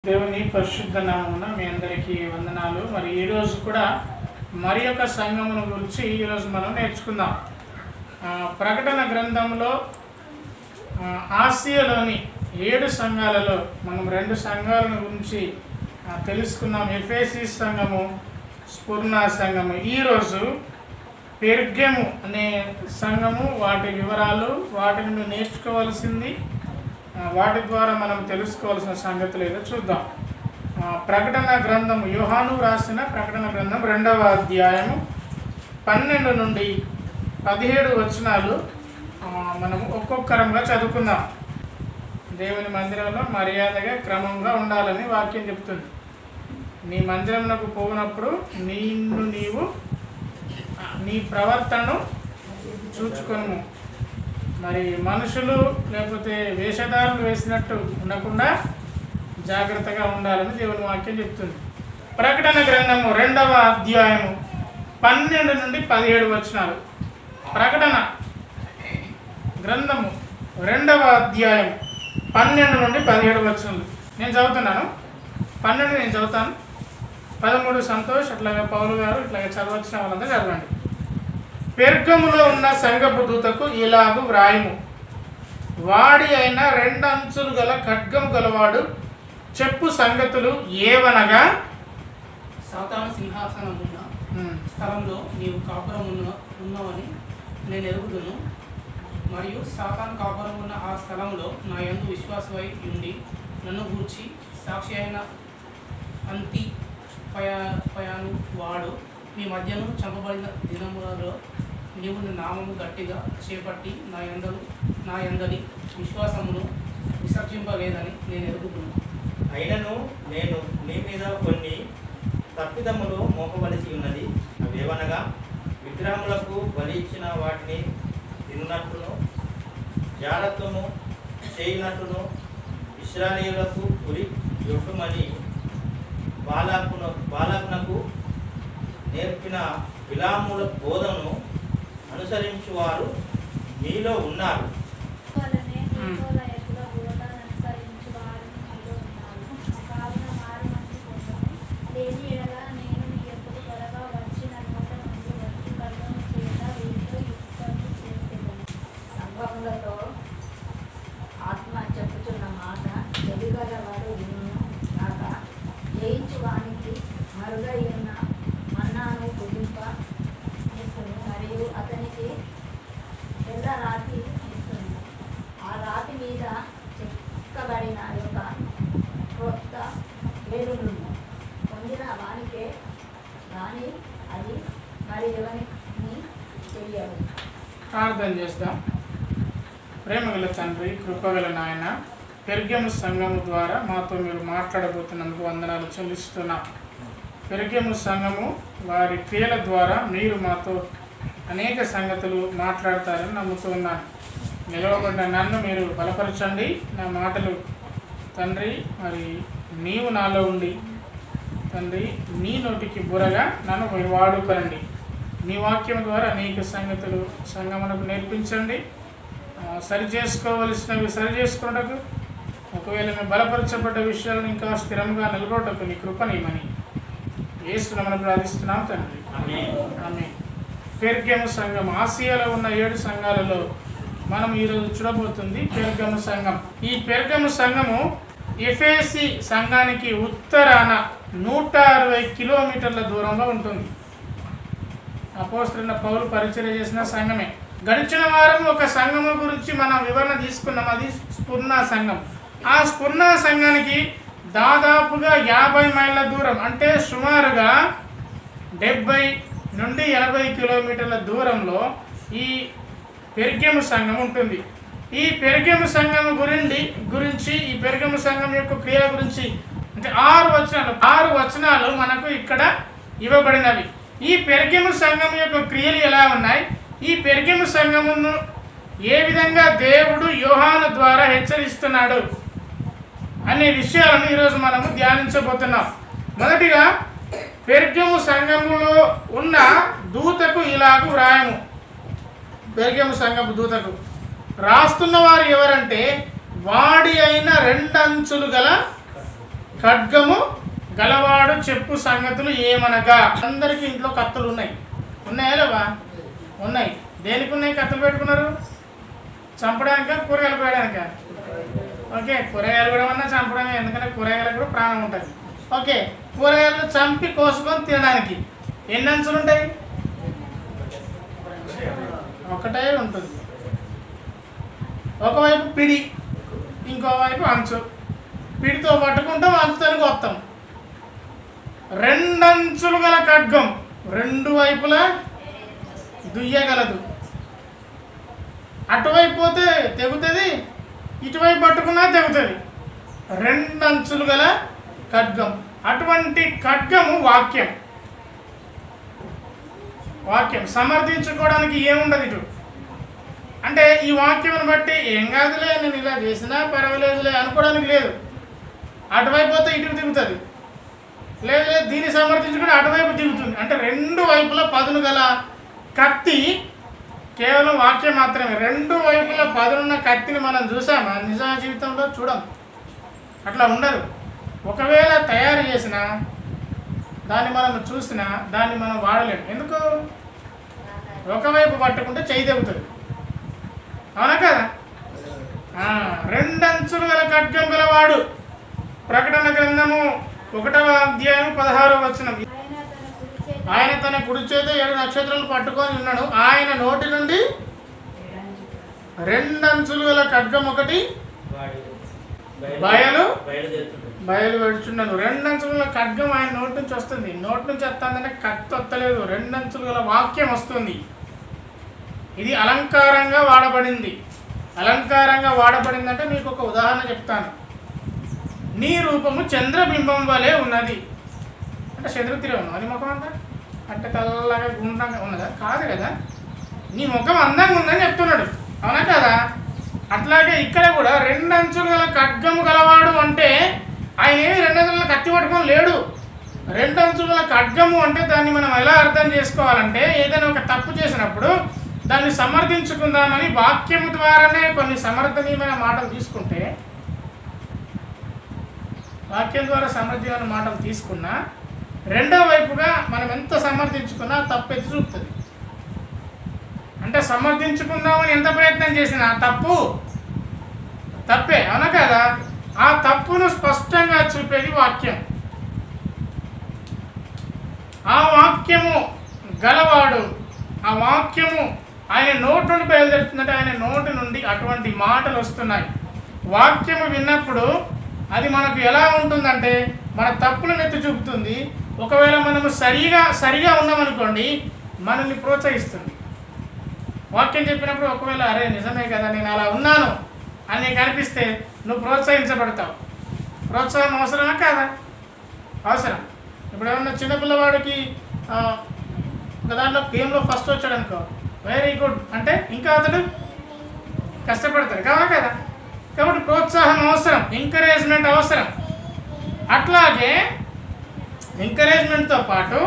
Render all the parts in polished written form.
దేవుని పరిశుద్ధ నామమున మీ అందరికీ వందనాలు. మరి ఈరోజు కూడా మరి యొక్క సంఘమును గురించి ఈరోజు మనం నేర్చుకుందాం. ప్రకటన గ్రంథంలో ఆసియాలోని 7 సంఘాలలో మనం 2 సంఘాలను గురించి తెలుసుకున్నాం. ఎఫెసీ సంఘము, స్ఫుర్ణ సంఘము. ఈరోజు పెర్గము అనే సంఘము, వాటి వివరాలు, వాటిని మీరు నేర్చుకోవాల్సింది, వాటి ద్వారా మనం తెలుసుకోవాల్సిన సంగతులు ఏదో చూద్దాం. ప్రకటన గ్రంథం, యోహాను రాసిన ప్రకటన గ్రంథం 2వ అధ్యాయము 12 నుండి 17 వచనాలు మనము ఒక్కొక్కరంగా చదువుకుందాం. దేవుని మందిరంలో మర్యాదగా క్రమంగా ఉండాలని వాక్యం చెప్తుంది. నీ మందిరంలోకి పోయినప్పుడు నీవు నీ ప్రవర్తనను చూచుకొను. మరి మనుషులు లేకపోతే వేషధారులు వేసినట్టు ఉండకుండా జాగ్రత్తగా ఉండాలని దేవుని వాక్యం చెప్తుంది. ప్రకటన గ్రంథము 2వ అధ్యాయము 12 నుండి 17 వచనాలు. ప్రకటన గ్రంథము 2వ అధ్యాయం 12 నుండి 17 వచనాలు నేను చదువుతున్నాను. 12 నేను చదువుతాను, 13 సంతోష్, అట్లాగే పౌలు గారు, ఇట్లాగే చదవచ్చిన వాళ్ళందరూ చదవండి. పెర్గములో ఉన్న సంఘపు దూతకు ఇలాగు వ్రాయము: వాడి అయిన 2 అంచులు గల ఖడ్గము గలవాడు చెప్పు సంగతులు ఏవనగా, సాతాను సింహాసనమున్న స్థలంలో నీవు కాపురం ఉన్నవని నేను ఎరుగుదును. మరియు సాతాను కాపురం ఉన్న ఆ స్థలంలో నా యందు విశ్వాసమై ఉండి నన్ను గూర్చి సాక్షి అయిన అంతిపయాను వాడు మీ మధ్యను చంపబడిన దినములలో నీవు నీ నామము గట్టిగా చేపట్టి నా యందలి విశ్వాసమును విసర్జింపలేదని నేను ఎరుగుతున్నాను. అయినను నేను నీ మీద కొన్ని తప్పిదములు మోపబలిచి ఉన్నది. అవేవనగా, విగ్రహములకు బలి ఇచ్చిన వాటిని తిన్నట్టును, జాగ్రత్తను చేయనట్టును, ఇశ్రాయేలులకు గురి యొక్కమని బాలాకునకు నేర్పిన బిలాముల బోధను అనుసరించువారు మీలో ఉన్నారు. సంభవములతో ఆత్మ చెప్పుతున్న మాట చెవిగలవాడు వినును కాక, జయించువానికి మరుగైన మన్నాను కుదింప ఇస్తుంది, మరియు అతనికి తెల్ల రాతి ఇస్తుంది. ఆ రాతి మీద చెక్కబడిన యొక్క క్రొత్త పేరును పొందిన వానికే కానీ అది మరి ఎవరికి తెలియదు. ప్రార్థన చేద్దాం. ప్రేమగల తండ్రి, కృపగల నాయన, పెర్గము సంఘము ద్వారా మాతో మీరు మాట్లాడబోతున్నందుకు వందనాలు చెల్లిస్తున్నాం. పెర్గము సంఘము వారి క్రియల ద్వారా మీరు మాతో అనేక సంగతులు మాట్లాడతారని నమ్ముతున్నాను. నిలవబడిన నన్ను మీరు బలపరచండి. నా మాటలు తండ్రి, మరి నీవు నాలో ఉండి తండ్రి, నీ నోటికి బురగా నన్ను మీరు వాడుకోనండి. మీ వాక్యం ద్వారా అనేక సంగతులు సంగమునకు నేర్పించండి. సరి చేసుకోవలసినవి సరి చేసుకున్నటకు, ఒకవేళ మేము బలపరచబడ్డ విషయాలను ఇంకా స్థిరంగా నిలబడటకు నీ కృపనిమని యేసునామమున ప్రార్థిస్తున్నాం తండ్రి, ఆమేన్. పెర్గము సంఘం, ఆసియాలో ఉన్న 7 సంఘాలలో మనం ఈరోజు చూడబోతుంది పెర్గము సంఘం. ఈ పెర్గము సంఘము ఎఫెసీ సంఘానికి ఉత్తరాన 160 కిలోమీటర్ల దూరంలో ఉంటుంది. అపోస్తలుడైన పౌలు పరిచర్య చేసిన సంఘమే. గడిచిన వారం ఒక సంఘము గురించి మనం వివరణ తీసుకున్నాం. అది స్ఫుర్ణ సంఘం. ఆ స్ఫుర్ణ సంఘానికి దాదాపుగా 50 మైళ్ళ దూరం, అంటే సుమారుగా 70 నుండి 80 కిలోమీటర్ల దూరంలో ఈ పెర్గము సంఘం ఉంటుంది. ఈ పెర్గము సంఘం గురించి ఈ పెర్గము సంఘం యొక్క క్రియ గురించి అంటే 6 వచనాలు మనకు ఇక్కడ ఇవ్వబడినవి. ఈ పెర్గము సంఘం యొక్క క్రియలు ఎలా ఉన్నాయి, ఈ పెర్గము సంఘమును ఏ విధంగా దేవుడు యోహాను ద్వారా హెచ్చరిస్తున్నాడు అనే విషయాలను ఈరోజు మనము ధ్యానించబోతున్నాం. మొదటిగా, పెర్గము సంఘములో ఉన్న దూతకు ఇలాగు వ్రాయము. పెర్గము సంఘపు దూతకు రాస్తున్న వారు ఎవరంటే, వాడి అయిన 2 అంచులు గల ఖడ్గము గలవాడు చెప్పు సంగతులు ఏమనగా. అందరికీ ఇంట్లో కత్తులు ఉన్నాయి. ఉన్నాయా లేవా? ఉన్నాయి. దేనికి ఉన్నాయి కత్తులు పెట్టుకున్నారు? చంపడానికా, కూరగాయలు కోయడానికా? ఓకే, కూరగాయలు కూడా అన్నా చంపడమే, ఎందుకంటే కూరగాయలకు కూడా ప్రాణం ఉంటుంది. ఓకే, కూరగాయలు చంపి కోసుకొని తినడానికి ఎన్ని అంచులు ఉంటాయి? ఒకటే ఉంటుంది. ఒకవైపు పిడి, ఇంకోవైపు అంచు. పిడితో పట్టుకుంటాం, అంచుతో కొత్తాం. రెండంచులు గల ఖడ్గం రెండు వైపులా దుయ్యగలదు. అటువైపు పోతే తెగుతుంది, ఇటువైపు పట్టుకున్నా తెగుతుంది. రెండంచులు గల ఖడ్గం. అటువంటి ఖడ్గము వాక్యం. వాక్యం సమర్థించుకోవడానికి ఏముండదు ఇటు. అంటే ఈ వాక్యం బట్టి ఏం కాదులే, నేను ఇలా చేసినా పర్వాలేదులే అనుకోవడానికి లేదు. అటువైపు పోతే ఇటుకు దిగుతుంది, లేదు లేదు దీన్ని సమర్థించుకుంటే అటువైపు దిగుతుంది. అంటే రెండు వైపుల పదును గల కత్తి కేవలం వాక్యం మాత్రమే. రెండు వైపుల పదునున్న కత్తిని మనం చూసామా? నిజ జీవితంలో చూడం, అట్లా ఉండదు. ఒకవేళ తయారు చేసినా దాన్ని మనం చూసినా దాన్ని మనం వాడలేము. ఎందుకు? ఒకవైపు పట్టుకుంటే చెయ్యి తెగుతుంది, అవునా కదా? రెండంచులు గల ఖడ్గం గలవాడు. ప్రకటన గ్రంథము 1వ అధ్యాయం 16వ వచనం. ఆయన తన కుడి చేత 7 నక్షత్రాలు పట్టుకొని ఉన్నాడు. ఆయన నోటి నుండి రెండంచులు గల ఖడ్గం ఒకటి బయలు పెడుచున్నాను. రెండంచుల గల ఖడ్గం ఆయన నోటి నుంచి వస్తుంది. నోటి నుంచి వస్తుందంటే కత్తి వస్తలేదు, రెండంచులు గల వాక్యం వస్తుంది. ఇది అలంకారంగా వాడబడింది. అలంకారంగా వాడబడిందంటే మీకు ఒక ఉదాహరణ చెప్తాను. నీ రూపము చంద్రబింబం వలె ఉన్నది. అంటే చంద్రతిరే ఉన్నావు నీ ముఖం అంతా, అంటే తెల్లగా గుండ్రంగా ఉన్నదా? కాదు కదా. నీ ముఖం అందంగా ఉందని చెప్తున్నాడు, అవునా కదా? అట్లాగే ఇక్కడ కూడా రెండంచులు గల ఖడ్గము గలవాడు అంటే ఆయన ఏమి రెండంచుల కత్తి పట్టుకొని లేడు. రెండంచుల గల ఖడ్గము అంటే దాన్ని మనం ఎలా అర్థం చేసుకోవాలంటే, ఏదైనా ఒక తప్పు చేసినప్పుడు దాన్ని సమర్థించుకుందామని వాక్యము ద్వారానే కొన్ని సమర్థనీయమైన మాటలు తీసుకుంటే, వాక్యం ద్వారా సమర్థమైన మాటలు తీసుకున్నా రెండో వైపుగా మనం ఎంత సమర్థించుకున్నా తప్పు ఎత్తి చూపుతుంది. అంటే సమర్థించుకుందామని ఎంత ప్రయత్నం చేసినా తప్పే, అవునా కదా? ఆ తప్పును స్పష్టంగా చూపేది వాక్యం. ఆ వాక్యము గలవాడు, ఆ వాక్యము ఆయన నోటి నుండి బయలుదేరుతుందంటే ఆయన నోటి నుండి అటువంటి మాటలు వస్తున్నాయి. వాక్యము విన్నప్పుడు అది మనకు ఎలా ఉంటుందంటే మన తప్పులను ఎత్తి చూపుతుంది. ఒకవేళ మనము సరిగా ఉన్నామనుకోండి, మనల్ని ప్రోత్సహిస్తుంది. వాక్యం చెప్పినప్పుడు ఒకవేళ అరే నిజమే కదా, నేను అలా ఉన్నాను అని నీకు అనిపిస్తే నువ్వు ప్రోత్సహించబడతావు. ప్రోత్సాహం అవసరమా కాదా? అవసరం. ఇప్పుడు ఏమన్నా చిన్నపిల్లవాడికి ఒక దాంట్లో గేమ్లో ఫస్ట్ వచ్చాడు అనుకో, వెరీ గుడ్ అంటే ఇంకా అతడు కష్టపడతాడు, కాదా కదా? కాబట్టి ప్రోత్సాహం అవసరం, ఎంకరేజ్మెంట్ అవసరం. అట్లాగే ఎంకరేజ్మెంట్తో పాటు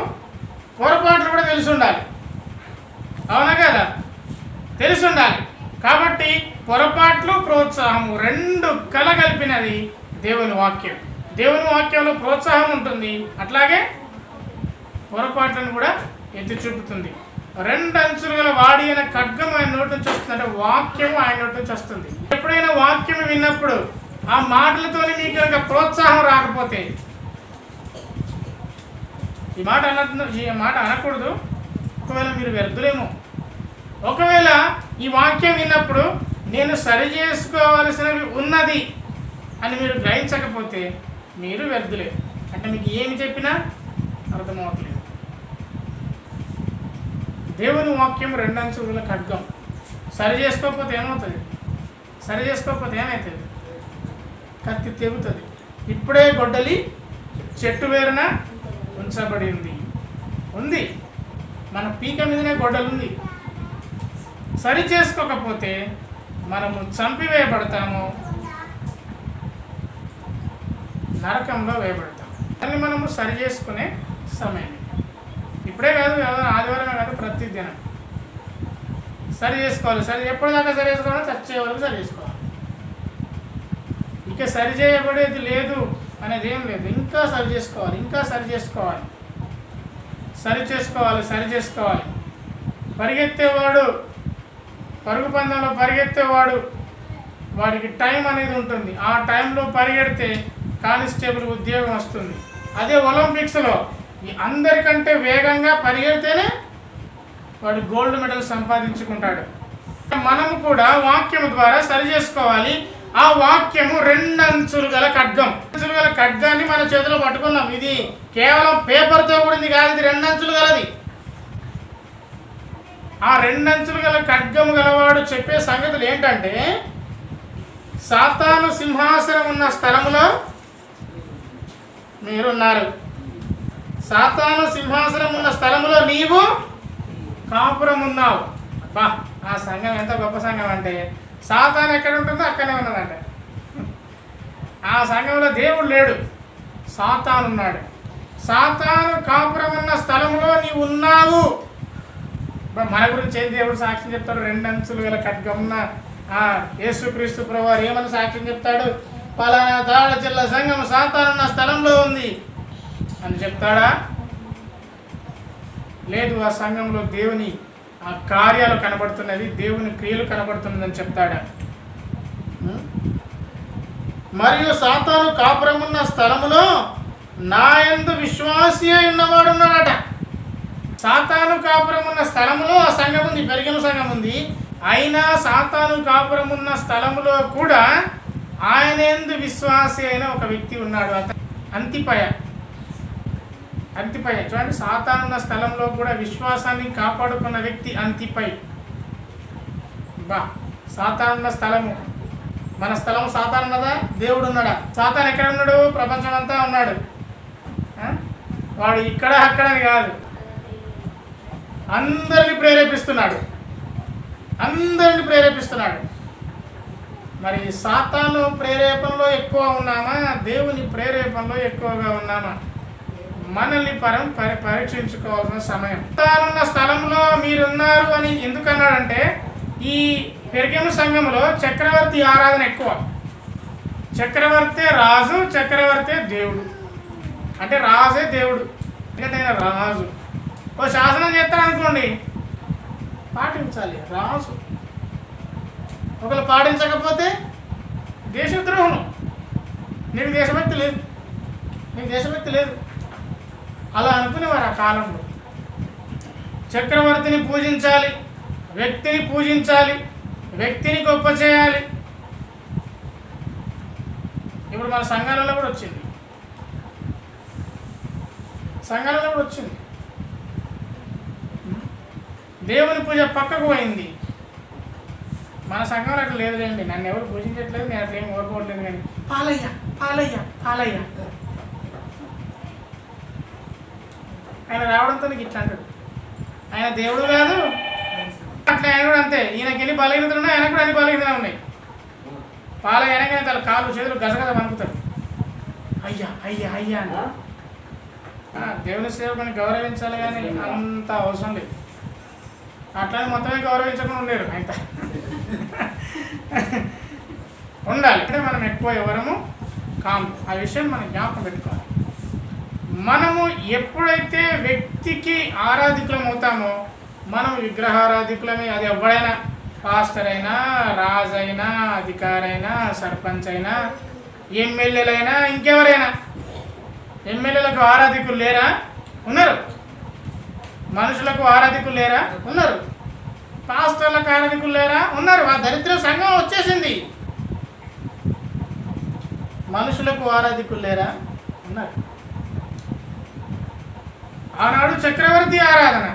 పొరపాట్లు కూడా తెలిసి ఉండాలి, అవునా కదా? తెలిసి ఉండాలి. కాబట్టి పొరపాట్లు ప్రోత్సాహము రెండు కలగలిపినది దేవుని వాక్యం. దేవుని వాక్యంలో ప్రోత్సాహం ఉంటుంది, అట్లాగే పొరపాట్లను కూడా ఎత్తి చూపుతుంది. రెండంచులు గల వాడి అయిన ఖడ్గం ఆయన నోటి నుంచి వస్తుంది, అంటే వాక్యము ఆయన నోటి నుంచి వస్తుంది. ఎప్పుడైనా వాక్యం విన్నప్పుడు ఆ మాటలతో మీకు కనుక ప్రోత్సాహం రాకపోతే, ఈ మాట అనకూడదు, ఒకవేళ మీరు వ్యర్థులేమో. ఒకవేళ ఈ వాక్యం విన్నప్పుడు నేను సరి చేసుకోవాల్సినవి ఉన్నది అని మీరు గ్రహించకపోతే మీరు వ్యర్థులే. అంటే మీకు ఏమి చెప్పినా అర్థమవట్లేదు. దేవుని వాక్యం రెండంచుల ఖడ్గం. సరి చేసుకోకపోతే ఏమవుతుంది? కత్తి తెగుతుంది. ఇప్పుడే గొడ్డలి చెట్టు వేరున ఉంచబడి ఉంది. మన పీక మీదనే గొడ్డలు ఉంది. సరి చేసుకోకపోతే మనము చంపివేయబడతాము, నరకంలో వేయబడతాం. దాన్ని మనము సరి చేసుకునే సమయం ఇప్పుడే కాదు, ఆదివారమే కాదు, ప్రతి దినం సరి చేసుకోవాలి. ఎప్పటిదాకా సరి చేసుకోవాలో చచ్చే వరకు సరి చేసుకోవాలి. ఇక సరి చేయబడేది లేదు అనేది ఏం లేదు. ఇంకా సరి చేసుకోవాలి, ఇంకా సరి చేసుకోవాలి, సరి చేసుకోవాలి, సరి చేసుకోవాలి. పరిగెత్తేవాడు, పరుగు పందెంలో పరిగెత్తేవాడు, వాడికి టైం అనేది ఉంటుంది. ఆ టైంలో పరిగెడితే కానిస్టేబుల్ ఉద్యోగం వస్తుంది. అదే ఒలింపిక్స్లో అందరికంటే వేగంగా పరిగెడితేనే వాడు గోల్డ్ మెడల్ సంపాదించుకుంటాడు. మనము కూడా వాక్యము ద్వారా సరి చేసుకోవాలి. ఆ వాక్యము 2 అంచులు గల ఖడ్గం. అంచులు గల ఖడ్గాన్ని మన చేతిలో పట్టుకున్నాం. ఇది కేవలం పేపర్తో కూడింది కాదు, ఇది 2 అంచులు గలది. ఆ 2 అంచులు గల ఖడ్గము గలవాడు చెప్పే సంగతులు ఏంటంటే, సాతాను సింహాసనం ఉన్న స్థలములో మీరున్నారు. సాతాను సింహాసనం ఉన్న స్థలములో నీవు కాపురం ఉన్నావు. బా, ఆ సంఘం ఎంత గొప్ప సంఘం అంటే, సాతాను ఎక్కడ ఉంటుందో అక్కడనే ఉన్నదంట. ఆ సంఘంలో దేవుడు లేడు, సాతాను ఉన్నాడు. సాతాను కాపురం ఉన్న స్థలంలో నీవు ఉన్నావు. మన గురించి ఏం దేవుడు సాక్ష్యం చెప్తాడు? 2 అంచులు గల ఖడ్గమున్న యేసుక్రీస్తు ప్రభువారు ఏమని సాక్ష్యం చెప్తాడు? పలానా తాళ జిల్లా సంఘం సాతానున్న స్థలంలో ఉంది అని చెప్తాడా? లేదు, ఆ సంఘంలో దేవుని ఆ కార్యాలు కనబడుతున్నది, దేవుని క్రియలు కనబడుతున్నదని చెప్తాడా? మరియు సాతాను కాపురమున్న స్థలములో నా యందు విశ్వాసి అయి ఉన్నవాడు ఉన్నాడట. సాతాను కాపురం ఉన్న స్థలములో ఆ సంఘం ఉంది, పెరిగిన సంఘం ఉంది. అయినా సాతాను కాపురం ఉన్న స్థలములో కూడా ఆయన యందు విశ్వాసి అయిన ఒక వ్యక్తి ఉన్నాడు. అతను అంతిపయ. చూడండి, సాతాను ఉన్న స్థలంలో కూడా విశ్వాసాన్ని కాపాడుకున్న వ్యక్తి అంతిపై. బా, సాతాను ఉన్న స్థలము, మన స్థలం సాతాను ఉన్నదా? దేవుడు ఉన్నాడా? సాతాను ఎక్కడ ఉన్నాడు? ప్రపంచం అంతా ఉన్నాడు. వాడు ఇక్కడ అక్కడని కాదు, అందరిని ప్రేరేపిస్తున్నాడు. మరి సాతాను ప్రేరేపణలో ఎక్కువ ఉన్నామా, దేవుని ప్రేరేపణలో ఎక్కువగా ఉన్నామా? మనల్ని పరీక్షించుకోవాల్సిన సమయం. సాతానున్న స్థలంలో మీరున్నారు అని ఎందుకన్నాడంటే, ఈ పెరిగెము సంఘంలో చక్రవర్తి ఆరాధన ఎక్కువ. చక్రవర్తే రాజు, చక్రవర్తే దేవుడు. అంటే రాజే దేవుడు, ఎందుకంటే ఆయన రాజు. ఓ శాసనం చేస్తారనుకోండి, పాటించాలి రాజు. ఒకళ్ళు పాటించకపోతే దేశద్రోహం. నీకు దేశభక్తి లేదు. అలా అనుకునేవారు ఆ కాలంలో. చక్రవర్తిని పూజించాలి, వ్యక్తిని పూజించాలి, వ్యక్తిని గొప్ప చేయాలి. ఇప్పుడు మన సంఘాలలో కూడా వచ్చింది. దేవుని పూజ పక్కకు పోయింది. మన సంఘంలో అట్లా లేదులేండి, నన్ను ఎవరు పూజించట్లేదు, నేను అట్లా ఏం కోరుకోవట్లేదు. కానీ పాలయ్య ఆయన రావడంతో నీకు ఇట్లా అంటాడు. ఆయన దేవుడు కాదు, అట్లా ఆయన కూడా అంతే. ఈయనకి ఎన్ని బలహీనతలు ఉన్నాయి, ఆయన కూడా అన్ని బలహీనతలు ఉన్నాయి. పాలయ్య అనగానే తన కాళ్ళు చేతులు గసగస వణుకుతాడు. అయ్యా అని. దేవుని సేవకుని గౌరవించాలి, కానీ అంత అవసరం లేదు. అట్లానే మొత్తమే గౌరవించకుండా ఉండలేరు, అంత ఉండాలి. అంటే మనం ఎక్కువ ఎవరము కాము. ఆ విషయం మనం జ్ఞాపకం పెట్టుకోవాలి. మనము ఎప్పుడైతే వ్యక్తికి ఆరాధికులం అవుతామో, మనం విగ్రహారాధికులమే. అది ఎవడైనా, పాస్టర్ అయినా, రాజు అయినా, అధికారైనా, సర్పంచ్ అయినా, ఎమ్మెల్యేలైనా, ఇంకెవరైనా. ఎమ్మెల్యేలకు ఆరాధికులు లేరా? ఉన్నారు. మనుషులకు ఆరాధికులు లేరా? ఉన్నారు. పాస్టర్లకు ఆరాధికులు లేరా? ఉన్నారు. ఆ దరిద్ర సంఘం వచ్చేసింది. మనుషులకు ఆరాధికులు లేరా? ఉన్నారు. ఆనాడు చక్రవర్తి ఆరాధన.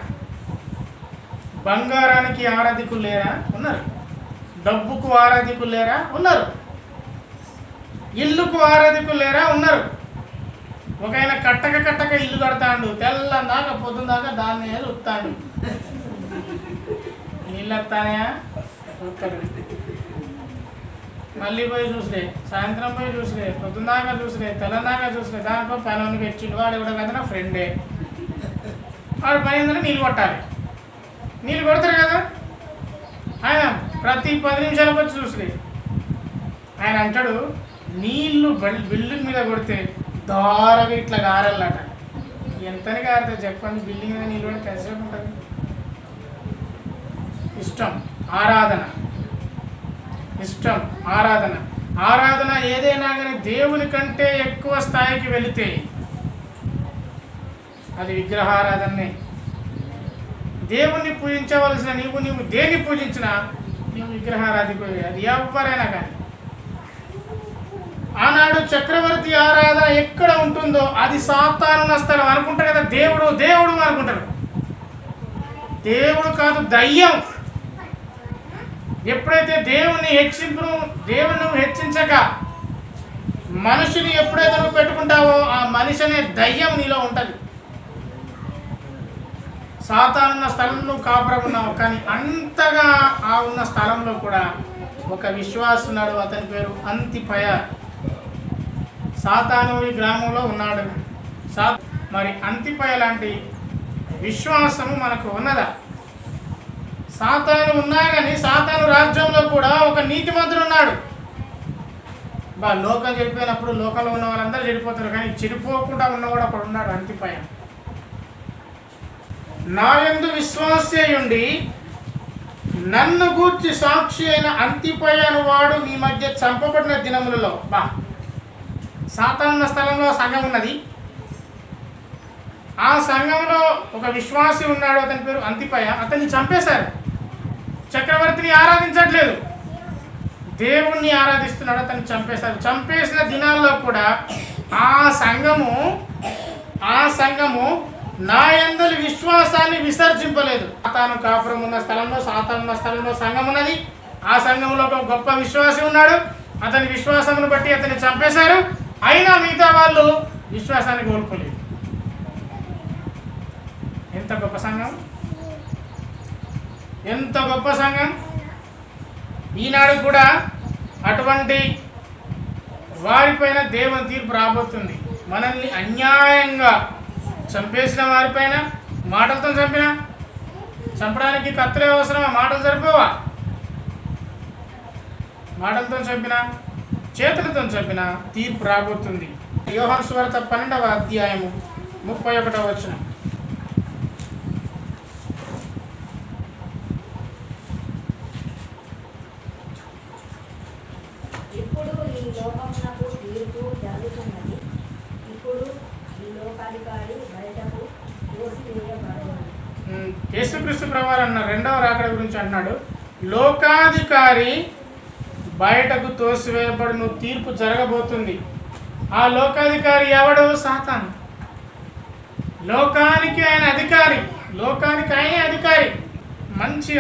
బంగారానికి ఆరాధికులు లేరా? ఉన్నారు. డబ్బుకు ఆరాధికులు లేరా? ఉన్నారు. ఇల్లుకు ఆరాధికులు లేరా? ఉన్నారు. ఒక ఆయన కట్టక ఇల్లు కడతాడు, తెల్లందాకా పొద్దుందాకా దాన్ని ఉత్తాడు. నీళ్ళు వస్తానయా? ఉత్తాడు. మళ్ళీ పోయి చూసిరే, సాయంత్రం పోయి చూసిరే, పొద్దుందాకా చూసిరే, తెల్లందాకా చూసిరే. దానికో పని పెట్టిండు. వాడు ఎవడో కదా నా ఫ్రెండే. వాడు పని ఏంటంటే నీళ్ళు కొట్టాలి. నీళ్ళు కొడతారు కదా, ఆయన ప్రతి 10 నిమిషాలకు వచ్చి చూసిరే. ఆయన అంటాడు, నీళ్లు బిల్డింగ్ మీద కొడితే దారగా ఇట్లా గారల్లట. ఎంతని గారుతుంది చెప్పండి? బిల్డింగ్ మీద నీళ్ళు పడితే ఎంతసేపు ఉంటుంది? ఇష్టం ఆరాధన, ఇష్టం ఆరాధన. ఆరాధన ఏదైనా కానీ దేవుని కంటే ఎక్కువ స్థాయికి వెళితే అది విగ్రహారాధనే. దేవుణ్ణి పూజించవలసిన నీవు దేన్ని పూజించినా నీవు విగ్రహారాధికుడివి. అది ఎవరైనా కానీ. ఆనాడు చక్రవర్తి ఆరాధన ఎక్కడ ఉంటుందో అది సాతానున్న స్థలం అనుకుంటారు కదా. దేవుడు దేవుడు అనుకుంటారు. దేవుడు కాదు, దయ్యం. ఎప్పుడైతే దేవుని నువ్వు హెచ్చించక మనిషిని ఎప్పుడైతే నువ్వు పెట్టుకుంటావో ఆ మనిషి అనే దయ్యం నీలో ఉంటుంది. సాతానున్న స్థలంలో నువ్వు కాపురం ఉన్నావు. కానీ అంతగా ఆ ఉన్న స్థలంలో కూడా ఒక విశ్వాసున్నాడు. అతని పేరు అంతిపయ. సాతాను ఈ గ్రామంలో ఉన్నాడు. మరి అంతిపయ లాంటి విశ్వాసము మనకు ఉన్నదా? సాతాను ఉన్నా కానీ సాతాను రాజ్యంలో కూడా ఒక నీతిమంతుడు ఉన్నాడు. లోకం చెడిపోయినప్పుడు లోకంలో ఉన్న వాళ్ళందరూ చెడిపోతారు, కానీ చెడిపోకుండా ఉన్నవాడు ఒకడు ఉన్నాడు, అంతిపయ. నా యందు విశ్వాసయుండి నన్ను గూర్చి సాక్షి అయిన అంతిపయ వాడు మీ మధ్య చంపబడిన దినములలో. సాతానున్న స్థలంలో సంఘం ఉన్నది. ఆ సంఘంలో ఒక విశ్వాసి ఉన్నాడు, అతని పేరు అంతిపయ. అతన్ని చంపేశారు. చక్రవర్తిని ఆరాధించట్లేదు, దేవుణ్ణి ఆరాధిస్తున్నాడు. అతన్ని చంపేశారు. చంపేసిన దినాల్లో కూడా ఆ సంఘము నా యందు విశ్వాసాన్ని విసర్జింపలేదు. సాతాను కాపురం ఉన్న స్థలంలో, సాతానున్న స్థలంలో సంఘం ఉన్నది. ఆ సంఘంలో ఒక గొప్ప విశ్వాసి ఉన్నాడు. అతని విశ్వాసమును బట్టి అతన్ని చంపేశారు. అయినా మిగతా వాళ్ళు విశ్వాసాన్ని కోల్పోలేదు. ఎంత గొప్ప సంఘం, ఎంత గొప్ప సంఘం! ఈనాడు కూడా అటువంటి వారిపైన దేవుని తీర్పు రాబోతుంది. మనల్ని అన్యాయంగా చంపేసిన వారిపైన మాటలతో చంపడానికి కత్తులే అవసరమా? మాటలు సరిపోవా? మాటలతో చంపినా, చేతులతో చంపినా తీర్పు రాబోతుంది. యోహాను సువార్త 12వ అధ్యాయము 31వ వచనం. ఇప్పుడు ఈ లోకమునకు తీర్పు జరుగుతున్నది. ఇప్పుడు ఈ లోకాధికారి బయటకు తోసివేయబడును. యేసుక్రీస్తు ప్రభువారు అన్న రెండవ రాకడ గురించి అన్నాడు. లోకాధికారి బయటకు తోసివేయబడును. తీర్పు జరగబోతుంది. ఆ లోకాధికారి ఎవడు? సాతాను. లోకానికి ఆయన అధికారి. లోకానికి ఆయనే అధికారి. మంచి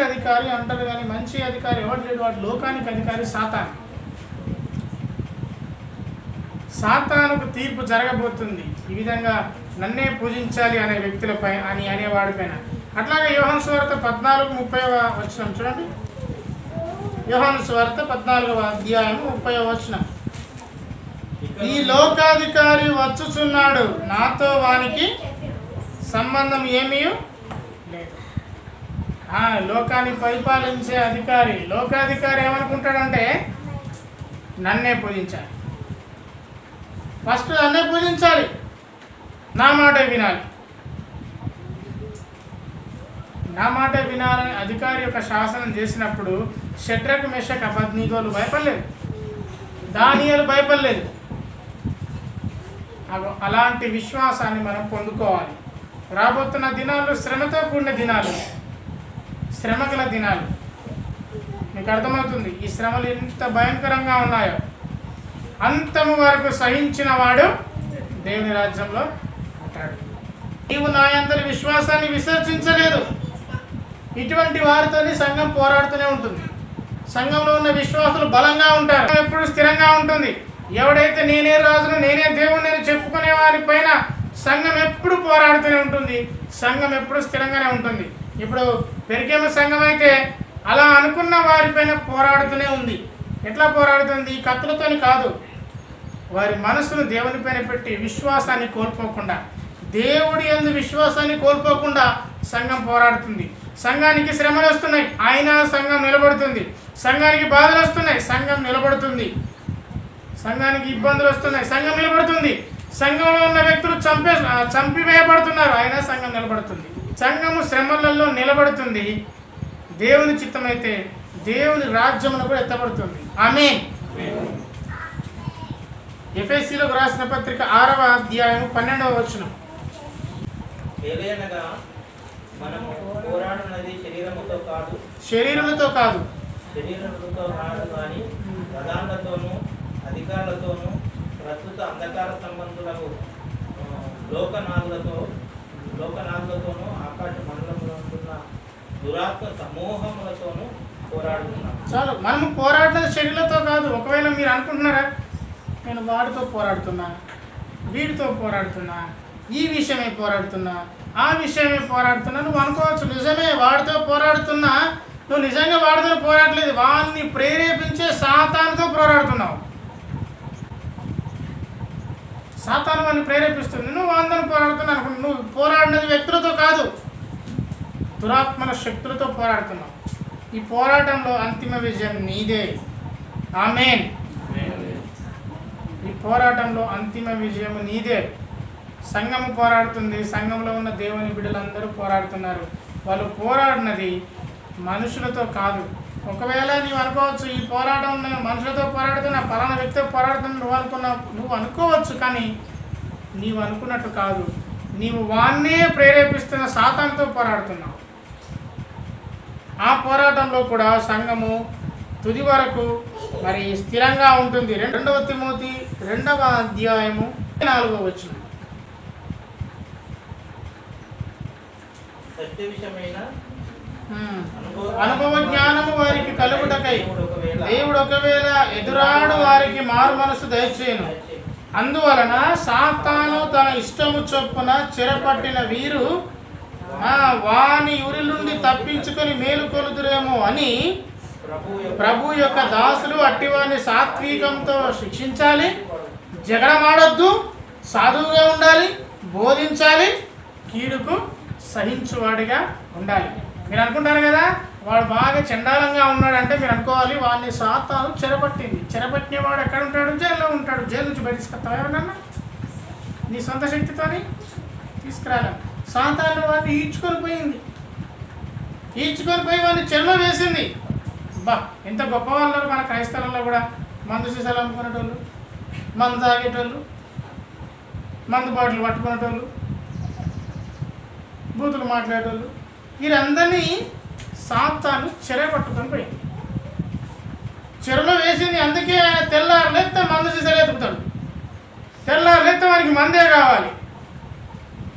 అధికారి అంటారు, కానీ మంచి అధికారి ఎవరు లేడు. వాడు లోకానికి అధికారి సాతాను. సాతానుకు తీర్పు జరగబోతుంది. ఈ విధంగా నన్నే పూజించాలి అనే వ్యక్తులపై అనేవాడిపైన. అట్లాగే యోహాను సువార్త 14:30వ వచనం చూడండి. యోహాను సువార్త 14వ అధ్యాయం 30వ వచనం. ఈ లోకాధికారి వచ్చుచున్నాడు, నాతో వానికి సంబంధం ఏమీ లేదు. లోకాన్ని పరిపాలించే అధికారి, లోకాధికారి ఏమనుకుంటాడంటే నన్నే పూజించాలి, ఫస్ట్ నన్నే పూజించాలి, నా మాట వినాలి. నా మాట వినాలని అధికారి యొక్క శాసనం చేసినప్పుడు షడ్రకు మెషకు అబేద్నెగోలు భయపడలేదు, దానియేలు భయపడలేదు. అలాంటి విశ్వాసాన్ని మనం పొందుకోవాలి. రాబోతున్న దినాలు శ్రమతో కూడిన దినాలు, శ్రమగల దినాలు. మీకు అర్థమవుతుంది ఈ శ్రమలు ఎంత భయంకరంగా ఉన్నాయో. అంతము వరకు సహించిన వాడు దేవుని రాజ్యంలో ఉంటాడు. నీవు నా యందలి విశ్వాసాన్ని విసర్జించలేదు. ఇటువంటి వారితోని సంఘం పోరాడుతూనే ఉంటుంది. సంఘంలో ఉన్న విశ్వాసులు బలంగా ఉంటారు, ఎప్పుడు స్థిరంగా ఉంటుంది. ఎవడైతే నేనే రాజును, నేనే దేవుని చెప్పుకునే వారి పైన సంఘం ఎప్పుడు పోరాడుతూనే ఉంటుంది. సంఘం ఎప్పుడు స్థిరంగానే ఉంటుంది. ఇప్పుడు పెరిగేమ సంఘం అయితే అలా అనుకున్న వారిపైన పోరాడుతూనే ఉంది. ఎట్లా పోరాడుతుంది? కత్తులతోని కాదు, వారి మనసును దేవుని పైన పెట్టి విశ్వాసాన్ని కోల్పోకుండా, దేవుడి యందు విశ్వాసాన్ని కోల్పోకుండా సంఘం పోరాడుతుంది. సంఘానికి శ్రమలు వస్తున్నాయి, అయినా సంఘం నిలబడుతుంది. సంఘానికి బాధలు వస్తున్నాయి, సంఘం నిలబడుతుంది. సంఘానికి ఇబ్బందులు వస్తున్నాయి, సంఘం నిలబడుతుంది. సంఘంలో ఉన్న వ్యక్తులు చంపివేయబడుతున్నారు, అయినా సంఘం నిలబడుతుంది. సంఘము శ్రమలలో నిలబడుతుంది. దేవుని చిత్తమైతే దేవుని రాజ్యమును కూడా ఎత్తబడుతుంది. ఆమేన్. ఎఫెసీలకు రాసిన పత్రిక 6వ అధ్యాయం 12వ వచనం. ఏలయనగా మనము పోరాడున్నది శరీరముతో కాదు, శరీరులతో కాదు, శరీరముతో కాదు కానీ ప్రధానులతోనూ అధికారులతోనూ ప్రస్తుత అంధకార సంబంధులకు లోకనాథులతోనూ ఆకాశ మండలంలో ఉంటున్న దురాత్మ సమూహములతోనూ పోరాడుతున్నాం. చాలు. మనము పోరాడుతున్న శరీరంతో కాదు. ఒకవేళ మీరు అనుకుంటున్నారా, నేను వాడితో పోరాడుతున్నా, వీడితో పోరాడుతున్నా, ఈ విషయమే పోరాడుతున్నా, ఆ విషయమే పోరాడుతున్నా, నువ్వు అనుకోవచ్చు. నిజమే, వాడితో పోరాడుతున్నా, నువ్వు నిజంగా వాడితో పోరాడలేదు, వాడిని ప్రేరేపించే సాతానుతో పోరాడుతున్నావు. సాతాను వాడిని ప్రేరేపిస్తుంది, నువ్వు అందరిని పోరాడుతున్నావు అనుకుంటు. నువ్వు పోరాడినది వ్యక్తులతో కాదు, దురాత్మల శక్తులతో పోరాడుతున్నావు. ఈ పోరాటంలో అంతిమ విజయం నీదే. ఆమేన్. ఈ పోరాటంలో అంతిమ విజయం నీదే. సంఘము పోరాడుతుంది, సంఘంలో ఉన్న దేవుని బిడ్డలందరూ పోరాడుతున్నారు. వాళ్ళు పోరాడినది మనుషులతో కాదు. ఒకవేళ నీవు అనుకోవచ్చు, ఈ పోరాటం నేను మనుషులతో పోరాడుతున్నా, పలానా వ్యక్తితో పోరాడుతున్నా నువ్వు అనుకోవచ్చు. కానీ నీవు అనుకున్నట్టు కాదు, నీవు వాన్నే ప్రేరేపిస్తున్న సాతానుతో పోరాడుతున్నావు. ఆ పోరాటంలో కూడా సంఘము తుది వరకు మరి స్థిరంగా ఉంటుంది. 2వ తిమోతి 2వ అధ్యాయము 4వ వచనం. సత్య విషయమైన అనుభవ జ్ఞానము వారికి కలుగుటకై దేవుడు ఒకవేళ ఎదురాడు వారికి మారు మనసు దయచేయను. అందువలన సాతాను తన ఇష్టము చొప్పున చెరపట్టిన వీరు వాని ఉరి నుండి తప్పించుకొని మేలుకొలుదురేమో అని ప్రభు యొక్క దాసులు అట్టివారిని సాత్వికంతో శిక్షించాలి. జగడమాడొద్దు, సాధువుగా ఉండాలి, బోధించాలి, కీడుకు సహించువాడిగా ఉండాలి. మీరు అనుకుంటారు కదా, వాడు బాగా చండాలంగా ఉన్నాడంటే మీరు అనుకోవాలి వాడిని సాతాను చెరపట్టింది. చెరపట్టినవాడు ఎక్కడ ఉంటాడు? జైల్లో ఉంటాడు. జైలు నుంచి బయట తీసుకొస్తావా ఎవరన్నా? నీ సొంత శక్తితోని తీసుకురాలి. సాతాను వాడిని ఈడ్చుకొని పోయింది, ఈడ్చుకొని పోయి వాడిని చెరలో వేసింది. బా, ఎంత గొప్ప వాళ్ళు మన క్రైస్తవుల్లో కూడా. మందు సీసాలు అమ్ముకునేటోళ్ళు, మందు తాగేటోళ్ళు, మందు బాటిల్ పట్టుకునేటోళ్ళు, బూతులు మాట్లాడేటోళ్ళు, వీరందరినీ సాతాను చెర పట్టుకొని పోయింది, చెరలో వేసింది. అందుకే ఆయన తెల్లారు లేస్తే మందు సీసాలు ఎత్తుకుతాడు. తెల్లారు లేస్తే వానికి మందే కావాలి.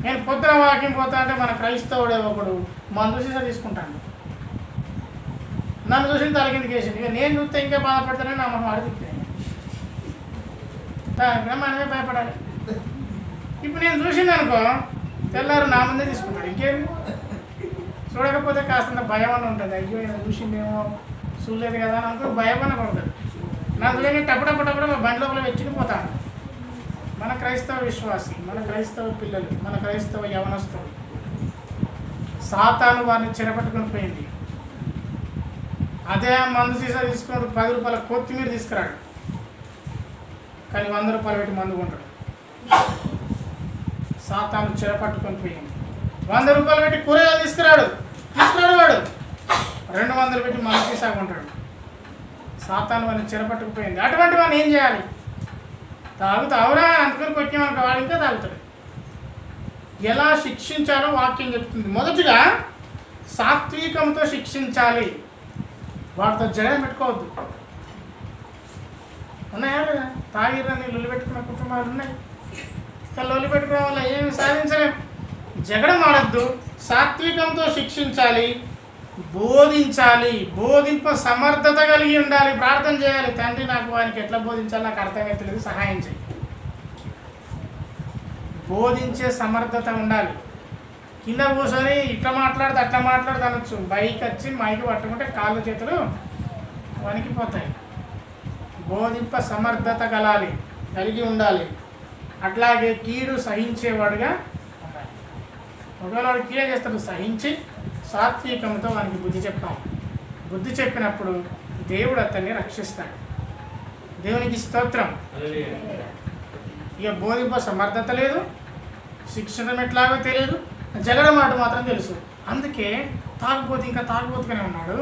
నేను పొద్దున వాకింగ్ పోతా అంటే మన క్రైస్తవుడే ఒకడు మందు సీసా తీసుకుంటాను. నన్ను చూసిన తలకిందికి వేసింది. ఇక నేను చూస్తే ఇంకా బాధపడతానే నా మొహం అడుగుతాను. మనమే భయపడాలి. ఇప్పుడు నేను చూసింది అనుకో, తెల్లారు నా ముందే తీసుకుంటాడు. ఇంకేమి చూడకపోతే కాస్త భయం అని ఉంటుంది. అయ్యో నేను చూసిందేమో, చూడలేదు కదా అని అనుకో భయం అని పడుతుంది. నా చూడని టపటపటప్పుడు బండి లోపల వెచ్చిపోతాను. మన క్రైస్తవ విశ్వాసి, మన క్రైస్తవ పిల్లలు, మన క్రైస్తవ యవనస్తులు సాతాను వారిని చెరపట్టుకొని పోయింది. అదే మందు సీసా తీసుకున్నాడు, 10 రూపాయల కొత్తిమీర తీసుకురాడు, కానీ 100 రూపాయలు పెట్టి మందు కొంటాడు. సాతాను చెరపట్టుకొని పోయింది. 100 రూపాయలు పెట్టి కూరగాయలు తీసుకురాడు వాడు, 200 పెట్టి మందు సీసా కొంటాడు. సాతాను వారిని చెరపట్టుకుపోయింది. అటువంటి వాడిని ఏం చేయాలి? తాగుతావురా అనుకుని కొట్టామనుకో వాడు ఇంకా తాగుతాడు. ఎలా శిక్షించాలో వాక్యం చెప్తుంది. మొదటిగా సాత్వికంతో శిక్షించాలి. వాటితో జగన్ పెట్టుకోవద్దు. ఉన్నాయా లేదా? తాగిరని లొల్లి పెట్టుకున్న కుటుంబాలు ఉన్నాయి. ఇంకా లొల్లి పెట్టుకోవడం వల్ల ఏమి సాధించలేం. జగడం ఆడద్దు. సాత్వికంతో శిక్షించాలి, బోధించాలి. బోధింప సమర్థత కలిగి ఉండాలి. ప్రార్థన చేయాలి, తండ్రి నాకు వానికి ఎట్లా బోధించాలి నాకు అర్థమవుతలేదు, సహాయం చేయి. బోధించే సమర్థత ఉండాలి. కింద కూర్చొని ఇట్లా మాట్లాడితే అట్లా మాట్లాడితే అనొచ్చు. బైక్ వచ్చి మైకి పట్టుకుంటే కాళ్ళు చేతులు వణికిపోతాయి. బోధింప సమర్థత కలిగి ఉండాలి. అట్లాగే కీడు సహించేవాడుగా ఉండాలి. ఒకవేళ వాడు కీడు చేస్తాడు, సహించి సాత్వికంతో వానికి బుద్ధి చెప్పాలి. బుద్ధి చెప్పినప్పుడు దేవుడు అతన్ని రక్షిస్తాడు. దేవునికి స్తోత్రం. ఇక బోధింప సమర్థత లేదు, శిక్షణ ఎట్లాగో తెలియదు, జగడం మాట మాత్రం తెలుసు. అందుకే తాగుబోతు ఇంకా తాగుబోతుగానే ఉన్నాడు,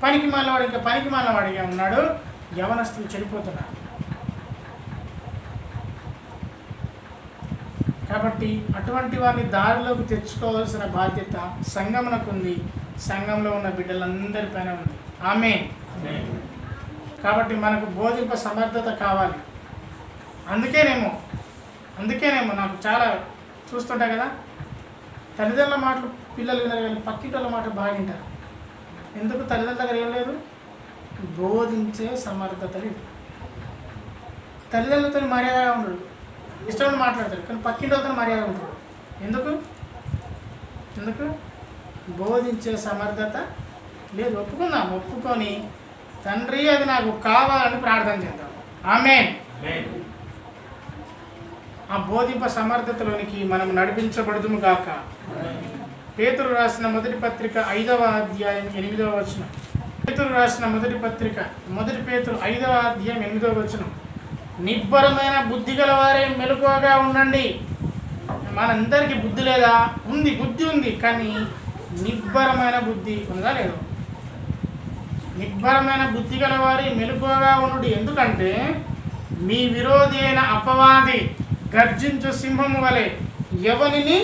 పనికి మాలినవాడు ఇంకా పనికి మాలినవాడిగా ఉన్నాడు, యవనస్తులు చెడిపోతున్నారు. కాబట్టి అటువంటి వారిని దారిలోకి తెచ్చుకోవాల్సిన బాధ్యత సంఘమునకు ఉంది, సంఘంలో ఉన్న బిడ్డలందరిపైన ఉంది. ఆమేన్. కాబట్టి మనకు బోధింప సమర్థత కావాలి. అందుకేనేమో నాకు చాలా చూస్తుంటా కదా, తల్లిదండ్రుల మాటలు పిల్లలు వినరు కానీ పక్కింటి వాళ్ళ మాటలు బాగా వింటారు. ఎందుకు? తల్లిదండ్రుల దగ్గర ఏం లేదు, బోధించే సమర్థత లేదు. తల్లిదండ్రులతో మర్యాదగా ఉండడు, ఇష్టం మాట్లాడతారు, కానీ పక్కింటి వాళ్ళతో మర్యాద ఉంటాడు. ఎందుకు? బోధించే సమర్థత లేదు. ఒప్పుకొని తండ్రి అది నాకు కావాలని ప్రార్థన చేద్దాం. ఆమేన్. ఆ బోధింప సమర్థతలోనికి మనం నడిపించబడుదుము గాక. పేతురు రాసిన మొదటి పత్రిక 5వ అధ్యాయం 8వ వచనం. పేతురు రాసిన మొదటి పత్రిక 1 పేతురు 5వ అధ్యాయం 8వ వచనం. నిబ్బరమైన బుద్ధి గల వారే మెలకువగా ఉండండి. మనందరికీ బుద్ధి లేదా? బుద్ధి ఉంది, కానీ నిబ్బరమైన బుద్ధి ఉందా లేదు? నిబ్బరమైన బుద్ధి గల వారి మెలకువగా ఉండు. ఎందుకంటే మీ విరోధి అయిన అపవాది గర్జించు సింహము వలె ఎవరిని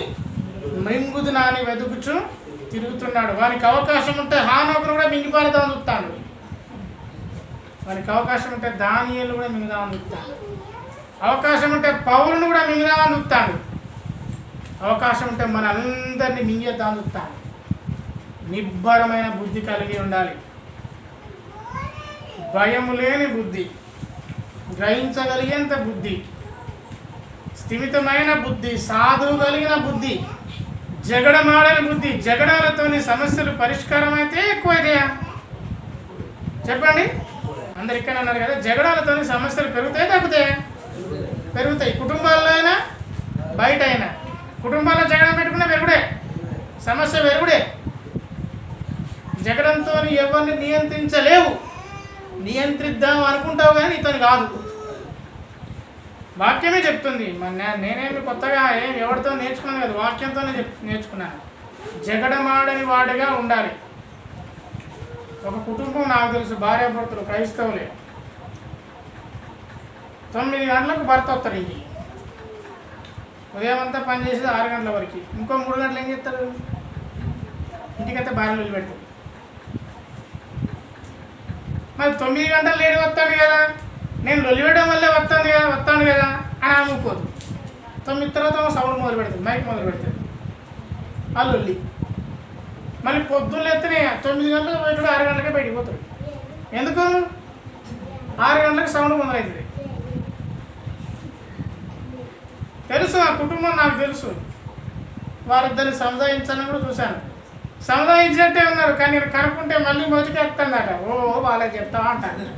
మృంగుదునా అని వెతుకుచు తిరుగుతున్నాడు. వానికి అవకాశం ఉంటే హానోకును కూడా మింగిపారదామని చూస్తాడు. వానికి అవకాశం ఉంటే దానియేలు కూడా మింగుదామని చూస్తాడు. అవకాశం ఉంటే పౌలును కూడా మింగుదామని చూస్తాడు. అవకాశం ఉంటే మన అందరినీ మింగేద్దామని చూస్తాడు. నిబ్బరమైన బుద్ధి కలిగి ఉండాలి. భయము లేని బుద్ధి, గ్రహించగలిగేంత బుద్ధి, స్థిమితమైన బుద్ధి, సాధువు కలిగిన బుద్ధి, జగడమాడని బుద్ధి. జగడాలతోని సమస్యలు పరిష్కారం అయితే ఎక్కువైతాయా? చెప్పండి. అందరు ఇక్కడ అన్నారు కదా, జగడాలతోని సమస్యలు పెరుగుతాయి తగ్గుతాయా? పెరుగుతాయి. కుటుంబాల్లో అయినా బయట అయినా. కుటుంబాల్లో జగడం పెట్టుకున్నా పెరుగుడే, సమస్య పెరుగుడే. జగడంతో ఎవరిని నియంత్రించలేవు. నియంత్రిద్దాం అనుకుంటావు కానీ ఇతను కాదు. వాక్యమే చెప్తుంది. నేనేమి కొత్తగా ఎవరితో నేర్చుకున్నాను కదా, వాక్యంతోనే నేర్చుకున్నాను. జగడమాడని వాడిగా ఉండాలి. ఒక కుటుంబం నాకు తెలుసు, భార్యాభర్తలు క్రైస్తవులే. 9 గంటలకు భర్త వస్తాడు ఇంటికి. ఉదయం అంతా పని చేసేది 6 గంటల వరకు. ఇంకో 3 గంటలు ఏం చేస్తాడు? ఇంటికైతే భార్యలు వదిలిపెడతాడు. మరి 9 గంటలు లేట్ వస్తాడు కదా, నేను లొలివేయడం వల్లే వస్తాను కదా అని అనుకోదు. 9 తర్వాత సౌండ్ మొదలు పెడతాడు, మైక్ మొదలు పెడతాడు, ఆ లొల్లి. మళ్ళీ పొద్దున్న ఎత్తనే 9 గంటలకు పోయాడు, 6 గంటలకే బయటికి పోతాడు. ఎందుకు? 6 గంటలకు సౌండ్ మొదలవుతుంది. తెలుసు, ఆ కుటుంబం నాకు తెలుసు. వారిద్దరిని సముదాయించాలని కూడా చూశాను. సముదాయించినట్టే ఉన్నారు, కానీ నేను కనుక్కుంటే మళ్ళీ మొదటికి ఎత్తాడట. ఓ వాళ్ళకి చెప్తావా అంటాను.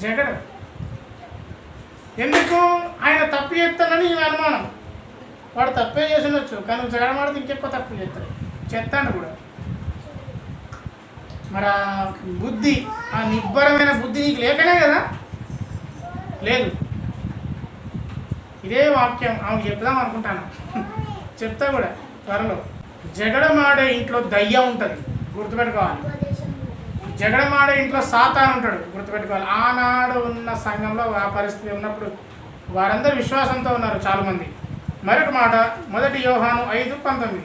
జగడం ఎందుకు? ఆయన తప్పు చేస్తానని ఈమె అనుమానం. వాడు తప్పే చేసినొచ్చు, కానీ జగడమాడితే ఇంకెక్కువ తప్పు చేస్తాను కూడా. మరి ఆ బుద్ధి, ఆ నిబ్బరమైన బుద్ధి నీకు లేకనే కదా. లేదు. ఇదే వాక్యం ఆమెకు చెప్దాం అనుకుంటాను, చెప్తా కూడా త్వరలో. జగడమాడే ఇంట్లో దయ్యం ఉంటుంది, గుర్తుపెట్టుకోవాలి. జగడమాడే ఇంట్లో సాతాను ఉంటాడు, గుర్తుపెట్టుకోవాలి. ఆనాడు ఉన్న సంఘంలో ఆ పరిస్థితి ఉన్నప్పుడు వారందరూ విశ్వాసంతో ఉన్నారు చాలామంది. మరొక మాట, 1 యోహాను 5:19.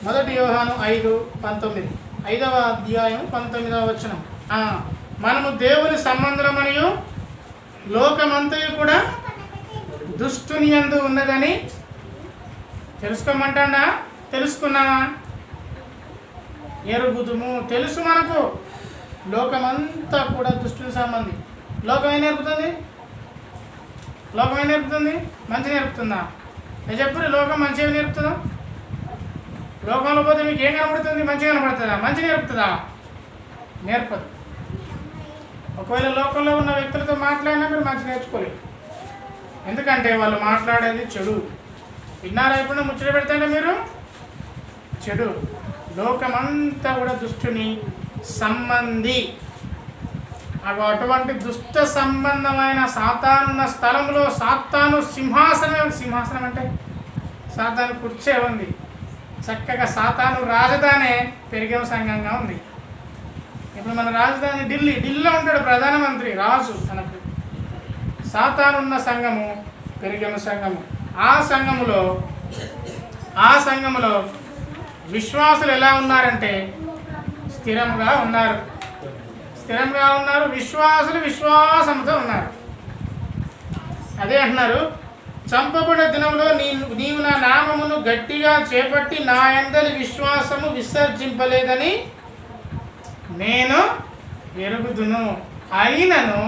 1 యోహాను 5:19, 5వ అధ్యాయం 19వ వచనం. మనము దేవుని సంబంధమనియు లోకమంతయు కూడా దుష్టుని యందు ఉన్నదని తెలుసుకోమంటాడా? తెలుసుకున్నావా? ఎరుగుదుము. తెలుసు మనకు. లోకమంతా కూడా దుష్టుని సంబంధి. లోకం ఏం నేర్పుతుంది? మంచి నేర్పుతుందా? నేను చెప్పు, లోకం మంచిగా నేర్పుతుందా? లోకంలో పోతే మీకు ఏం కనబడుతుంది? మంచిగా కనబడుతుందా? మంచి నేర్పుతుందా? నేర్పదు. ఒకవేళ లోకంలో ఉన్న వ్యక్తులతో మాట్లాడినా మీరు మంచి నేర్చుకోలేదు. ఎందుకంటే వాళ్ళు మాట్లాడేది చెడు. విన్నారా? ఇప్పుడు ముచ్చట పెడతాంటే మీరు చెడు. లోకమంతా కూడా దుష్టుని సంబంధి. అటువంటి దుష్ట సంబంధమైన సాతానున్న స్థలంలో సాతాను సింహాసనం అంటే సాతాను కూర్చే ఉంది. చక్కగా సాతాను రాజధానే పెరిగేమ సంఘంగా ఉంది. ఇప్పుడు మన రాజధాని ఢిల్లీలో ఉంటాడు ప్రధానమంత్రి, రాజు. మనకు సాతానున్న సంఘము పెరిగేమ సంఘము. ఆ సంఘములో విశ్వాసులు ఎలా ఉన్నారంటే స్థిరంగా ఉన్నారు. విశ్వాసులు విశ్వాసంతో ఉన్నారు. అదే అంటున్నారు, చంపబడిన దినంలో నీవు నా నామమును గట్టిగా చేపట్టి నా యందలి విశ్వాసము విసర్జింపలేదని నేను ఎరుగుదును. అయినను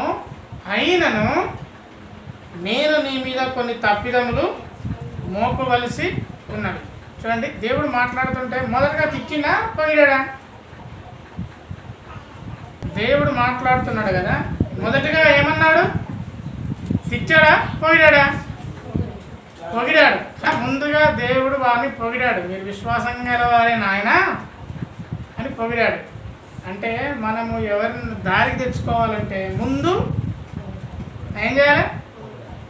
నేను నీ మీద కొన్ని తప్పిదములు మోపవలసి ఉన్నవి. చూడండి, దేవుడు మాట్లాడుతుంటే మొదటగా తిట్టినా పొగిడాడా? దేవుడు మాట్లాడుతున్నాడు కదా, మొదటగా ఏమన్నాడు? తిట్టాడా పొగిడాడా? పొగిడాడు. ముందుగా దేవుడు వారిని పొగిడాడు. మీరు విశ్వాసంగా గలవారే నాయన అని పొగిడాడు. అంటే మనము ఎవరిని దారికి తెచ్చుకోవాలంటే ముందు ఏం చేయాలి?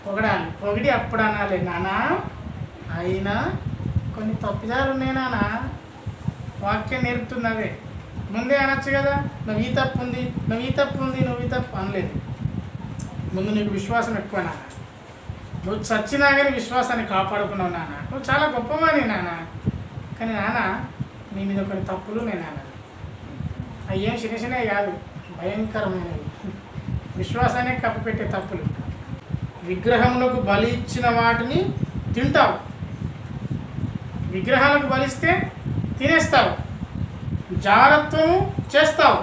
పొగడాలి. పొగిడి అప్పుడు అనాలి, నానా అయినా కొన్ని తప్పిదాలు ఉన్నాయి నాన్న, వాక్యం నేర్పుతుంది. అదే ముందే అనొచ్చు కదా, నువ్వు ఈ తప్పు ఉంది, నువ్వు ఈ తప్పు అనలేదు. ముందు నీకు విశ్వాసం ఎక్కువ నాన్న, నువ్వు చచ్చినా కానీ విశ్వాసాన్ని కాపాడుకున్నావు నాన్న, నువ్వు చాలా గొప్పవాని నాన్న, కానీ నాన్న నీ మీద కొన్ని తప్పులు నేను నాన్న, అవి ఏం చిన్నచిన్నవి కాదు, భయంకరమైనవి, విశ్వాసాన్ని కప్పిపెట్టే తప్పులు. విగ్రహములకు బలి ఇచ్చిన వాటిని తింటావు, విగ్రహాలకు బలిస్తే తినేస్తావు, జారత్వము చేస్తావు,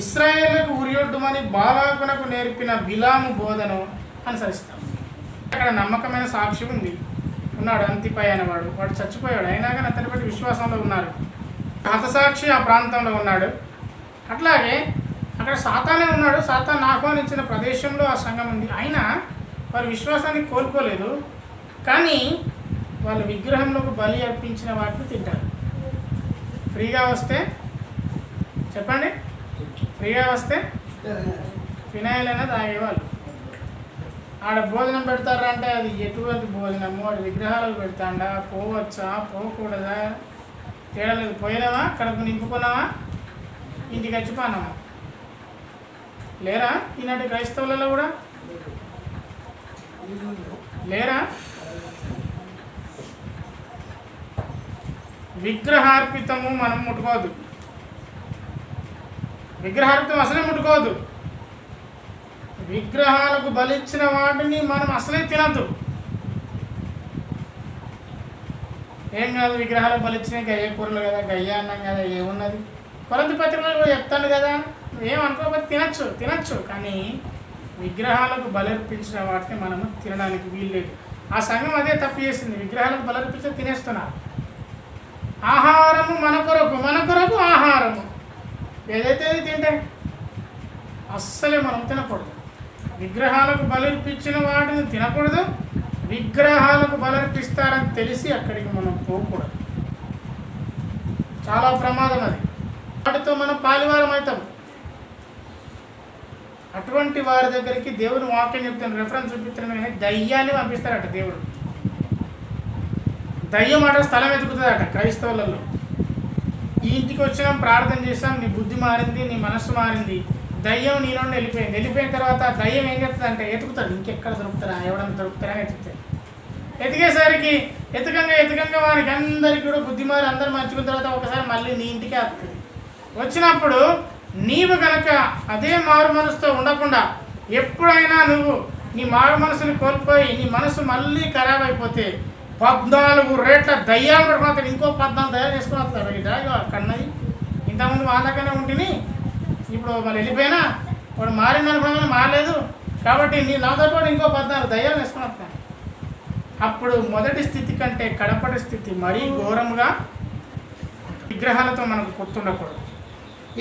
ఇశ్రాయేలుకు ఉరియొడ్డుమని బాలాకునకు నేర్పిన బిలాము బోధను అనుసరిస్తావు. అక్కడ నమ్మకమైన సాక్షి ఉన్నాడు అంతిపై అనేవాడు, వాడు చచ్చిపోయాడు, అయినా కానీ అతని బట్టి విశ్వాసంలో ఉన్నారు. హతసాక్షి ఆ ప్రాంతంలో ఉన్నాడు. అట్లాగే అక్కడ సాతానే ఉన్నాడు. సాతాను ఆహ్వానించిన ప్రదేశంలో ఆ సంఘం ఉంది. అయినా వారు విశ్వాసాన్ని కోల్పోలేదు. కానీ వాళ్ళు విగ్రహంలోకి బలి అర్పించిన వాటిని తింటారు. ఫ్రీగా వస్తే చెప్పండి, ఫ్రీగా వస్తే ఫినాయిల్ అయినా తాగేవాళ్ళు. ఆడ భోజనం పెడతారా అంటే అది ఎటువంటి భోజనము, వాడు విగ్రహాలకు పెడతాడా, పోవచ్చా పోకూడదా తేడా లేదు. పోయినావా, కడుపు నింపుకున్నావా, ఇంటికి వచ్చిపోయినావా. లేరా ఈనాటి క్రైస్తవులలో కూడా లేరా? విగ్రహార్పితము మనం ముట్టుకోవద్దు, విగ్రహార్పితం అసలే ముట్టుకోవద్దు. విగ్రహాలకు బలిచ్చిన వాటిని మనం అసలే తినద్దు. ఏం కాదు, విగ్రహాలకు బలిచ్చినాయి గయ్య కూరలు కదా, గయ్య అన్నం కదా, ఏమున్నది? కొరంతి పత్రికలో కూడా చెప్తాను కదా, ఏమనుకోకపోతే తినచ్చు. కానీ విగ్రహాలకు బలర్పించిన వాటిని మనము తినడానికి వీల్లేదు. ఆ సంఘం అదే తప్పు చేసింది, విగ్రహాలకు బలర్పించి తినేస్తున్నారు. ఆహారము మన కొరకు ఆహారము ఏదైతే తింటే అస్సలే మనం తినకూడదు. విగ్రహాలకు బలర్పించిన వాటిని తినకూడదు. విగ్రహాలకు బలర్పిస్తారని తెలిసి అక్కడికి మనం పోకూడదు. చాలా ప్రమాదం అది. వాటితో మనం పాలివారం అవుతాం. అటువంటి వారి దగ్గరికి దేవుడు వాక్యం చెప్తాను, రెఫరెన్స్ చూపిస్తున్నాను కానీ దయ్యాన్ని పంపిస్తారట దేవుడు. దయ్యం అట స్థలం వెతుకుతుందట క్రైస్తవులలో. ఈ ఇంటికి వచ్చినాం, ప్రార్థన చేసాం, నీ బుద్ధి మారింది, నీ మనస్సు మారింది, దయ్యం నీ నుండి వెళ్ళిపోయిన తర్వాత దయ్యం ఏం చెప్తుంది అంటే ఎతుకుతాడు, ఇంకెక్కడ దొరుకుతారా, ఎవడన్నా దొరుకుతారా అని ఎతుకుతాడు. ఎతికేసరికి ఎతుకంగా వారికి అందరికీ కూడా బుద్ధి మారి అందరూ మంచుకున్న తర్వాత ఒకసారి మళ్ళీ నీ ఇంటికే వస్తుంది. వచ్చినప్పుడు నీవు కనుక అదే మారు మనసుతో ఉండకుండా ఎప్పుడైనా నువ్వు నీ మారు మనసుని కోల్పోయి నీ మనసు మళ్ళీ ఖరాబ్ అయిపోతే 14 రేట్ల దయ్యాలు పడిపోతాడు. ఇంకో 14 తయారు చేసుకుని వస్తాడు. ఇలాగ అక్కడన్నది ఇంతకుముందు మా దగ్గరనే ఉంటుంది, ఇప్పుడు మళ్ళీ వెళ్ళిపోయినా వాడు మారింది అనుకున్నా మారలేదు కాబట్టి నీ నాతో పాటు ఇంకో 14 దయ్యాలు వేసుకుని వస్తాను. అప్పుడు మొదటి స్థితి కంటే కడపటి స్థితి మరీ ఘోరంగా విగ్రహాలతో మనకు గుర్తుండకూడదు.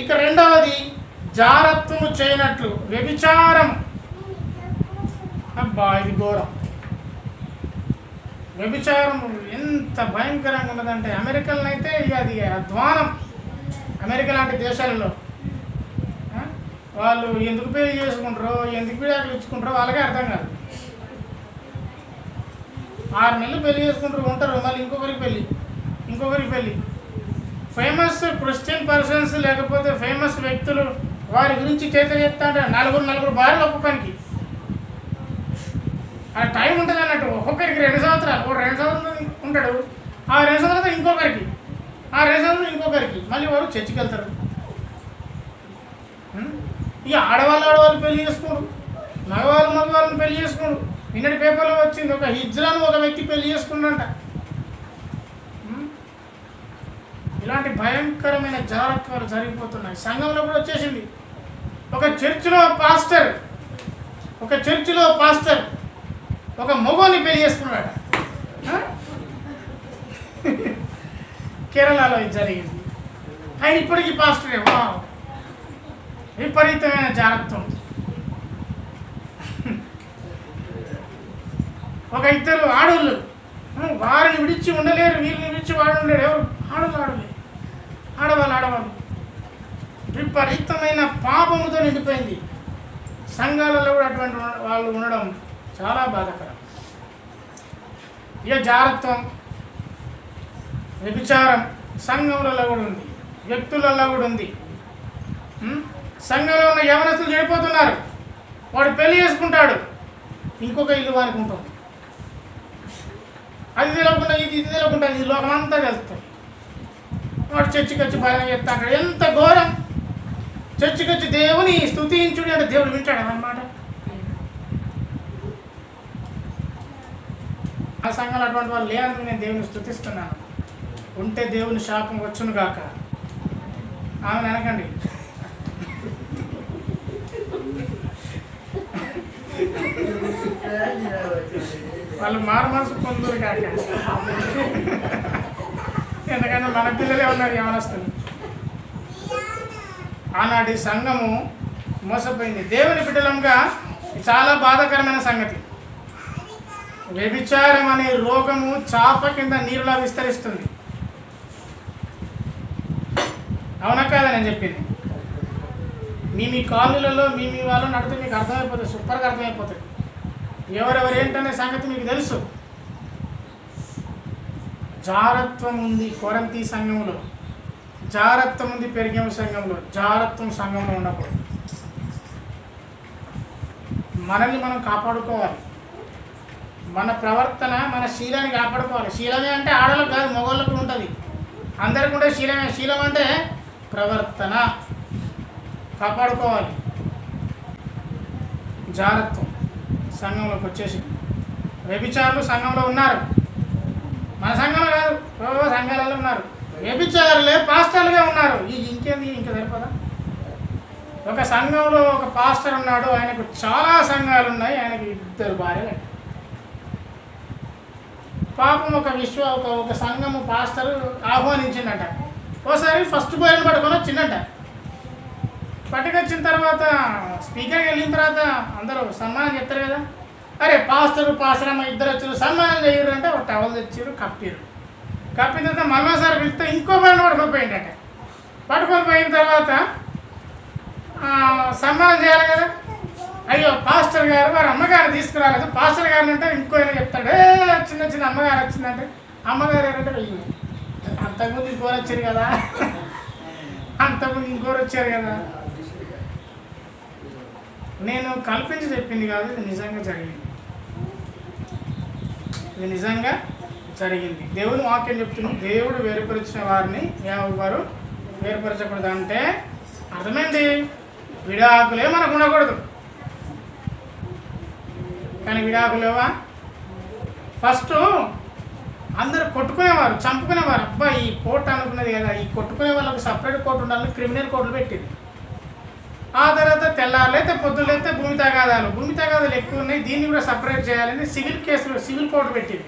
ఇక రెండవది జారత్వము చేయనట్లు వ్యభిచారం. అబ్బా ఇది ఘోరం. వ్యభిచారం ఎంత భయంకరంగా ఉన్నదంటే అమెరికాలో అయితే ఇక అది అధ్వానం. అమెరికా లాంటి దేశాలలో వాళ్ళు ఎందుకు పెళ్లి చేసుకుంటారో ఎందుకు విడాకులు ఇచ్చుకుంటారో వాళ్ళకే అర్థం కాదు. 6 నెలలు పెళ్లి చేసుకుంటారు, ఉంటారు, మళ్ళీ ఇంకొకరికి పెళ్ళి. ఫేమస్ క్రిస్టియన్ పర్సన్స్ లేకపోతే ఫేమస్ వ్యక్తులు వారి గురించి చెప్తా అంటే నలుగురు భార్యలు ఒక్కొక్కరికి. ఆ టైం ఉంటుంది అన్నట్టు. ఒక్కొక్కరికి 2 సంవత్సరాలు, 2 సంవత్సరాలు ఉంటాడు, ఆ 2 సంవత్సరాలు ఇంకొకరికి, ఆ 2 సంవత్సరాలు ఇంకొకరికి, మళ్ళీ వాడు చర్చికి వెళ్తారు. ఇక ఆడవాళ్ళు పెళ్లి చేసుకోరు, మగవాళ్ళని పెళ్లి చేసుకోరు. నిన్నటి పేపర్లో వచ్చింది, ఒక హిజ్రాను ఒక వ్యక్తి పెళ్లి చేసుకున్నాడంట. ఇలాంటి భయంకరమైన జాగ్రత్తలు జరిగిపోతున్నాయి. సంఘంలో కూడా వచ్చేసింది. ఒక చర్చిలో పాస్టర్ ఒక మగోని పెళ్లి చేసుకున్నాడు. కేరళలో ఇది జరిగింది. ఆయన ఇప్పటికీ పాస్టరే. విపరీతమైన జాగ్రత్తం. ఒక 2 ఆడోళ్ళు వారిని విడిచి ఉండలేరు, వీరిని విడిచి వాడు ఉండలేడు. ఎవరు? ఆడవాళ్ళు. విపరీతమైన పాపముతో నిండిపోయింది. సంఘాలలో కూడా అటువంటి వాళ్ళు ఉండడం చాలా బాధాకరం. ఇక జాగ్రత్తం, వ్యభిచారం సంఘములలో కూడా ఉంది, వ్యక్తులలో కూడా ఉంది. సంఘంలో ఉన్న యవనస్తులు చెడిపోతున్నారు. వాడు పెళ్లి చేసుకుంటాడు, ఇంకొక ఇల్లు వానికి ఉంటుంది. అది తెలియకుండా ఇది తెలియకుండా ఇది లోకమంతా తెలుస్తుంది. వాడు చర్చికి వచ్చి భజన చేస్తా అంటాడు. ఎంత ఘోరం! చర్చికి వచ్చి దేవుని స్తుతించుడు అంటే దేవుడు వింటాడు అన్నమాట. ఆ సంఘంలో అటువంటి వాళ్ళు లేనందుకు నేను దేవుని స్తుతిస్తున్నాను. ఉంటే దేవుని శాపం వచ్చును గాక. ఆమెను అనకండి. వాళ్ళు మారు మనసు పొందురు కాక. ఎందుకంటే మన పిల్లలే ఉన్నారు యవనస్తులు. ఆనాటి సంఘము మోసపోయింది. దేవుని బిడ్డలంగా చాలా బాధాకరమైన సంగతి. వ్యభిచారం అనే రోగము చాప కింద నీరులా విస్తరిస్తుంది. అవునా కాదా నేను చెప్పింది? మీ కాలనీలలో మీ వాళ్ళు నడితే మీకు అర్థమైపోతుంది, సూపర్గా అర్థమైపోతుంది. ఎవరెవరు ఏంటనే సంగతి మీకు తెలుసు. జారత్వం ఉంది కొరంతి సంఘంలో, జారత్వం ఉంది పెరిగేమ సంఘంలో. జారత్వం సంఘంలో ఉండకూడదు. మనల్ని మనం కాపాడుకోవాలి. మన ప్రవర్తన, మన శీలాన్ని కాపాడుకోవాలి. శీలమే అంటే ఆడలకు కాదు, మగవాళ్ళకు ఉంటుంది. అందరికీ ఉండే శీలమే. శీలం అంటే ప్రవర్తన కాపాడుకోవాలి. జారత్వం సంఘంలోకి వచ్చేసి వ్యభిచారులు సంఘంలో ఉన్నారు. మన సంఘంలో కాదు, సంఘాలలో ఉన్నారు. వ్యభిచారులే పాస్టర్లుగా ఉన్నారు. ఇంకేంది, ఇంకా సరిపోదా? ఒక సంఘంలో ఒక పాస్టర్ ఉన్నాడు, ఆయనకు చాలా సంఘాలు ఉన్నాయి, ఆయనకు 2 భార్యలు. పాపం ఒక సంఘము పాస్టర్ ఆహ్వానించిండట. ఓసారి ఫస్ట్ భార్యను పట్టుకొని వచ్చిండట. పట్టుకొచ్చిన తర్వాత స్పీకర్కి వెళ్ళిన తర్వాత అందరూ సన్మానం చెప్తారు కదా. అరే పాస్టర్ అమ్మ 2 వచ్చారు, సన్మానం చేయరు అంటే ఒక టవల్ తెచ్చారు, కప్పారు. కప్పిన తర్వాత మరోసారి వెళ్తే ఇంకో భార్యను పట్టుకొని పోయిన తర్వాత సన్మానం చేయాలి కదా. అయ్యో పాస్టర్ గారు వారు అమ్మగారు తీసుకురాలేదు, పాస్టర్ గారిని అంటే ఇంకో చెప్తాడు, చిన్న అమ్మగారు వచ్చిందంటే అమ్మగారు ఏంటంటే వెయ్యి. అంతకుముందు ఇంకోరు వచ్చారు కదా. నేను కల్పించి చెప్పింది కాదు, ఇది నిజంగా జరిగింది. దేవుని వాక్యం చెప్తుంది, దేవుడు వేరుపరిచిన వారిని ఎవరు వేరుపరచకూడదు అంటే అర్థమైంది. విడాకులే మనకు ఉండకూడదు. కానీ విడాకులేవా? ఫస్ట్ అందరు కొట్టుకునేవారు, చంపుకునేవారు. అబ్బా ఈ కోర్టు అనుకున్నది కదా, ఈ కొట్టుకునే వాళ్ళకి సపరేట్ కోర్టు ఉండాలని క్రిమినల్ కోర్టులు పెట్టింది. ఆ తర్వాత తెల్లారులైతే పొద్దులైతే భూమి తగాదాలు ఎక్కువ ఉన్నాయి, దీన్ని కూడా సపరేట్ చేయాలని సివిల్ కోర్టు పెట్టింది.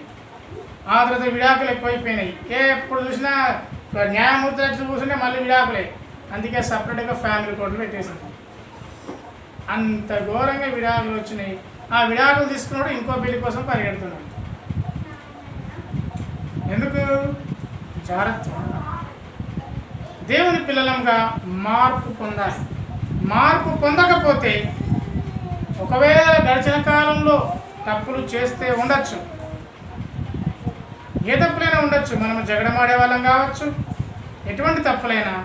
ఆ తర్వాత విడాకులు ఎక్కువైపోయినాయి. ఎప్పుడు చూసినా న్యాయమూర్తులు కూర్చుంటే మళ్ళీ విడాకులే. అందుకే సపరేట్గా ఫ్యామిలీ కోర్టులు పెట్టేసింది. అంత ఘోరంగా విడాకులు వచ్చినాయి. ఆ విడాకులు తీసుకున్నాడు ఇంకో పెళ్లి కోసం పరిగెడుతున్నాడు. ఎందుకు? దేవుని పిల్లలంగా మార్పు పొందాలి. మార్పు పొందకపోతే ఒకవేళ గడిచిన కాలంలో తప్పులు చేస్తే ఉండొచ్చు, ఏ తప్పులైనా ఉండొచ్చు, మనం జగడమాడే వాళ్ళం కావచ్చు, ఎటువంటి తప్పులైనా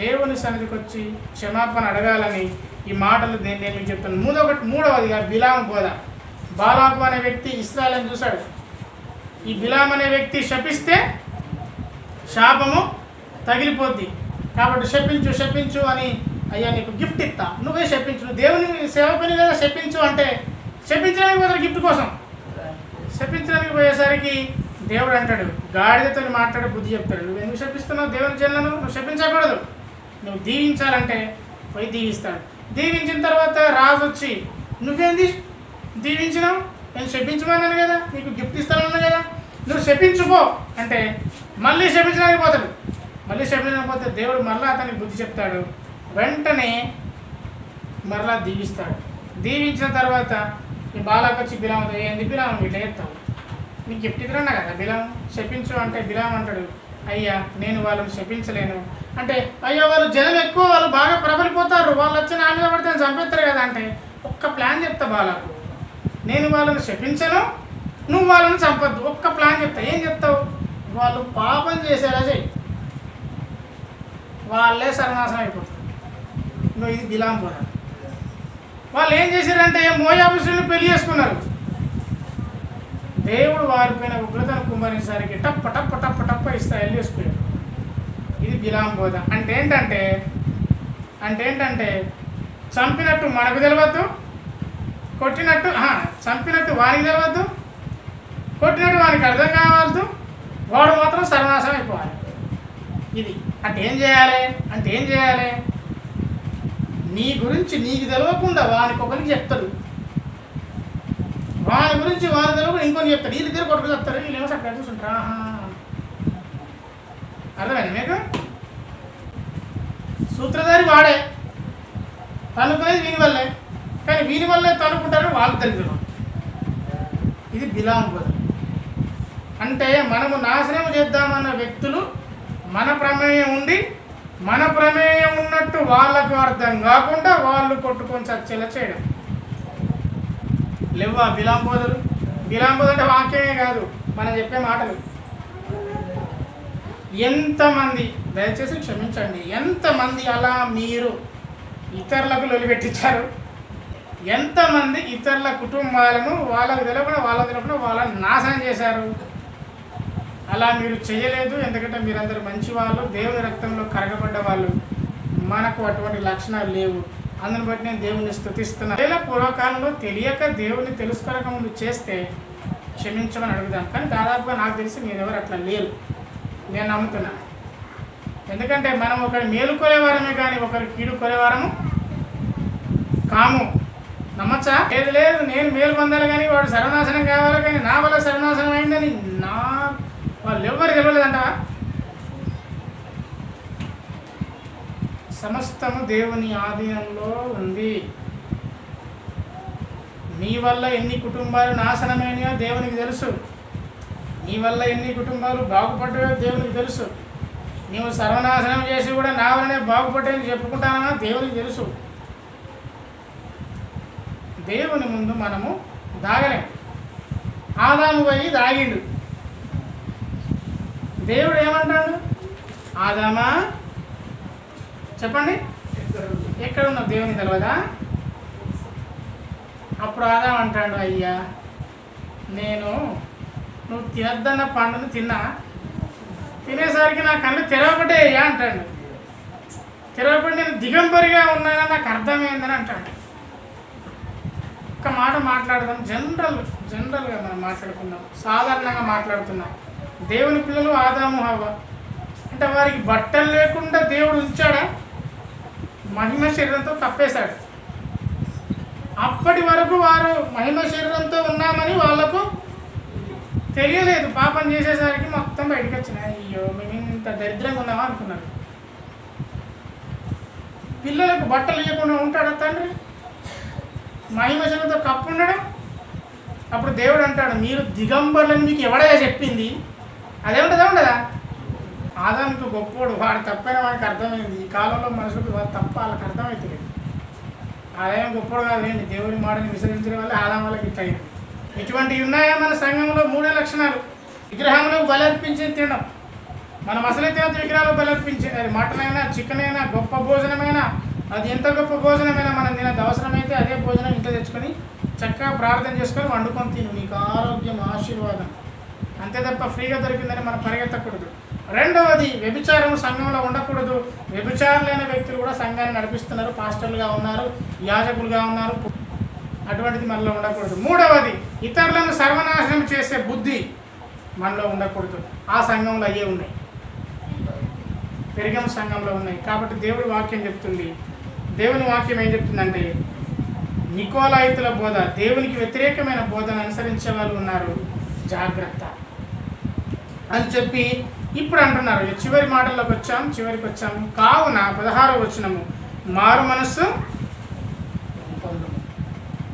దేవుని సన్నిధికి వచ్చి క్షమాపణ అడగాలని ఈ మాటలు నేను మీకు చెప్తాను. మూడవదిగా బిలాము బోధ. బాలాకు అనే వ్యక్తి ఇశ్రాయేలును చూశాడు. ఈ బిలాం అనే వ్యక్తి శపిస్తే శాపము తగిలిపోద్ది, కాబట్టి శపించు అని, అయ్యా నీకు గిఫ్ట్ ఇస్తా, నువ్వే శపించు, దేవుని సేవకుని కదా శపించు అంటే శపించడానికి పోతారు గిఫ్ట్ కోసం. శపించడానికి పోయేసరికి దేవుడు అంటాడు, గాడిదతో మాట్లాడే బుద్ధి చెప్తాడు, నువ్వు ఎందుకు శపిస్తున్నావు దేవుని జనులను, నువ్వు శపించకూడదు, నువ్వు దీవించాలంటే పోయి దీవిస్తాడు. దీవించిన తర్వాత రాజు వచ్చి నువ్వేంది దీవించినావు, నేను శపించమన్నాను కదా, నీకు గిఫ్ట్ ఇస్తానన్నాను కదా, నువ్వు శపించుకో అంటే మళ్ళీ శపించడానికి పోతాడు. మళ్ళీ శపించడానికి పోతే దేవుడు మళ్ళీ అతనికి బుద్ధి చెప్తాడు, వెంటనే మరలా దీవిస్తాడు. దీవించిన తర్వాత ఈ బాలాకు వచ్చి బిలాం ఏంది బిలాం ఇట్లా చేస్తావు, నీకు గిఫ్ట్ ఇద్దరన్నా కదా బిలాం శపించు అంటే బిలాం అంటాడు, అయ్యా నేను వాళ్ళని శపించలేను అంటే, అయ్యా వాళ్ళు జనం ఎక్కువ, వాళ్ళు బాగా ప్రబలిపోతారు, వాళ్ళు వచ్చి నా మీద పడితే చంపేస్తారు కదా అంటే, ఒక్క ప్లాన్ చెప్తా బాలాకు, నేను వాళ్ళని శపించను, నువ్వు వాళ్ళని చంపొద్దు, ఒక్క ప్లాన్ చెప్తా. ఏం చెప్తావు? వాళ్ళు పాపం చేసేలా చెయ్యి, వాళ్ళే సర్వనాశనం అయిపోతారు. నువ్వు ఇది బిలాం బోధ. వాళ్ళు ఏం చేశారంటే మోయాబుసులను పెళ్లి చేసుకున్నారు. దేవుడు వారిపైన ఉగ్రతను కుమ్మరించడానికి టప్ప టప్ప టప్ప టప్ప ఇస్రాయేలు చేసుకున్నారు. ఇది బిలాం బోధ. అంటే ఏంటంటే చంపినట్టు మనకు తెలియవద్దు, కొట్టినట్టు చంపినట్టు వానికి తెలియవద్దు, కొట్టినట్టు వానికి అర్థం కావద్దు, వాడు మాత్రం సర్వనాశనం అయిపోవాలి. ఇది అంటే ఏం చేయాలి? నీ గురించి నీకు తెలియకుండా వానికి ఒకరికి చెప్తాడు, వాని గురించి వాని తెలియకుండా ఇంకొని చెప్తాడు, వీళ్ళిద్దరు కొట్టుకు చెప్తారు, వీళ్ళేమో అక్కడ చూసుంటారా. అర్థమైంది మీకు? సూత్రధారి వాడే, తనుకునేది వీని వల్లే, కానీ వీని వల్లే తనుకుంటారు వాళ్ళు తెలియదు. ఇది బిలాం బోధ. అంటే మనము నాశనం చేద్దామన్న వ్యక్తులు మన ప్రమేయం ఉండి, మన ప్రమేయం ఉన్నట్టు వాళ్ళకు అర్థం కాకుండా వాళ్ళు కొట్టుకొని చచ్చేలా చేయడం. లేవా బిలాం బోధలు? బిలాం బోధ అంటే వాక్యమే కాదు, మనం చెప్పే మాటలు. ఎంతమంది, దయచేసి క్షమించండి, ఎంతమంది అలా మీరు ఇతరులకు లొలిపెట్టించారు, ఎంతమంది ఇతరుల కుటుంబాలను వాళ్ళకు తెలియకుండా వాళ్ళని నాశనం చేశారు. అలా మీరు చేయలేదు, ఎందుకంటే మీరందరూ మంచి వాళ్ళు, దేవుని రక్తంలో కరగబడ్డ వాళ్ళు. మనకు అటువంటి లక్షణాలు లేవు, అందుని బట్టి నేను దేవుని స్తుతిస్తున్నాను. ఇలా పూర్వకాలంలో తెలియక దేవుని తెలుసుకోక ముందు చేస్తే క్షమించమని అడుగుదాం, కానీ దాదాపుగా నాకు తెలిసి మీరెవరు అట్లా లేరు, నేను నమ్ముతున్నాను. ఎందుకంటే మనం ఒకరి మేలు కొనేవారమే కానీ ఒకరి కీడు కొనేవారము కాము. నమ్మచ్చా? లేదు నేను మేలు పొందాలి కానీ వాడు సర్వనాశనం కావాలి, కానీ నా వల్ల సర్వనాశనం అయిందని వాళ్ళు ఎవరు తెలియలేదంటవా? సమస్తము దేవుని ఆధీనంలో ఉంది. నీ వల్ల ఎన్ని కుటుంబాలు నాశనమైనయో దేవునికి తెలుసు, నీ వల్ల ఎన్ని కుటుంబాలు బాగుపడ్డాయో దేవునికి తెలుసు. నీవు సర్వనాశనం చేసి కూడా నా వల్లనే బాగుపడ్డాయని చెప్పుకుంటానో దేవునికి తెలుసు. దేవుని ముందు మనము దాగలేం. ఆదాము పోయి దాగిండు, దేవుడు ఏమంటాడు? ఆదామా చెప్పండి, ఎక్కడున్నావు? దేవుని తెలియదా? అప్పుడు ఆదాం అంటాడు, అయ్యా నువ్వు తినద్దన్న పండును తినేసరికి నా కళ్ళు తెరవబడ్డే అయ్యా అంటాడు. తెరవబడి నేను దిగంబరిగా ఉన్నానని నాకు అర్థమైందని అంటాడు. ఒక్క మాట మాట్లాడదాం, జనరల్గా మనం మాట్లాడుకుందాం, సాధారణంగా మాట్లాడుతున్నాం. దేవుని పిల్లలు ఆదాము హవ్వ అంటే వారికి బట్టలు లేకుండా దేవుడు ఉంచాడా? మహిమ శరీరంతో కప్పేశాడు. అప్పటి వరకు వారు మహిమ శరీరంతో ఉన్నామని వాళ్లకు తెలియలేదు. పాపం చేసేసరికి మొత్తం బయటకు వచ్చినాయి. అయ్యో మేము ఇంత దరిద్రంగా ఉన్నామా అనుకున్నారు. పిల్లలకు బట్టలు ఇవ్వకుండా ఉంటాడా తండ్రి? మహిమ శరీరంతో కప్పు ఉండడం. అప్పుడు దేవుడు అంటాడు, మీరు దిగంబరులని మీకు ఎవడగా చెప్పింది? అదే ఉంటుందా? ఉండదా? ఆదానికి గొప్పోడు, వాడు తప్పైన వాడికి అర్థమైంది. ఈ కాలంలో మనుషులకు వాడు తప్ప వాళ్ళకి అర్థమవుతుంది. ఆదాయం గొప్పోడు కాదండి, దేవుడి మాటని విసరించడం వల్ల ఆదాం వాళ్ళకి ఇట్లా అయింది. ఇటువంటివి ఉన్నాయా మన సంఘంలో? 3 లక్షణాలు. విగ్రహంలో బలర్పించి తినడం. మనం అసలే తినదు విగ్రహాలు బలర్పించే, అది మటన్ అయినా చికెన్ అయినా గొప్ప భోజనమైనా, అది ఎంత గొప్ప భోజనమైనా మనం తినదు. అవసరమైతే అదే భోజనం ఇంట్లో తెచ్చుకొని చక్కగా ప్రార్థన చేసుకొని వండుకొని తిను, నీకు ఆరోగ్యం ఆశీర్వాదం. అంతే తప్ప ఫ్రీగా దొరికిందని మనం పరిగెత్తకూడదు. రెండవది, వ్యభిచారం సంఘంలో ఉండకూడదు. వ్యభిచారులైన వ్యక్తులు కూడా సంఘాన్ని నడిపిస్తున్నారు, పాస్టర్లుగా ఉన్నారు, యాజకులుగా ఉన్నారు. అటువంటిది మనలో ఉండకూడదు. మూడవది, ఇతరులను సర్వనాశనం చేసే బుద్ధి మనలో ఉండకూడదు. ఆ సంఘంలో అయ్యే ఉన్నాయి, పెరిగం సంఘంలో ఉన్నాయి. కాబట్టి దేవుడి వాక్యం చెప్తుంది, దేవుని వాక్యం ఏం చెప్తుందంటే, నికోలాయితుల బోధ, దేవునికి వ్యతిరేకమైన బోధను అనుసరించే వాళ్ళు ఉన్నారు, జాగ్రత్త అని చెప్పి ఇప్పుడు అంటున్నారు. చివరి మాటల్లోకి చివరికి వచ్చాము. కావున 16వ వచనము, మారు మనస్సు పొందుము.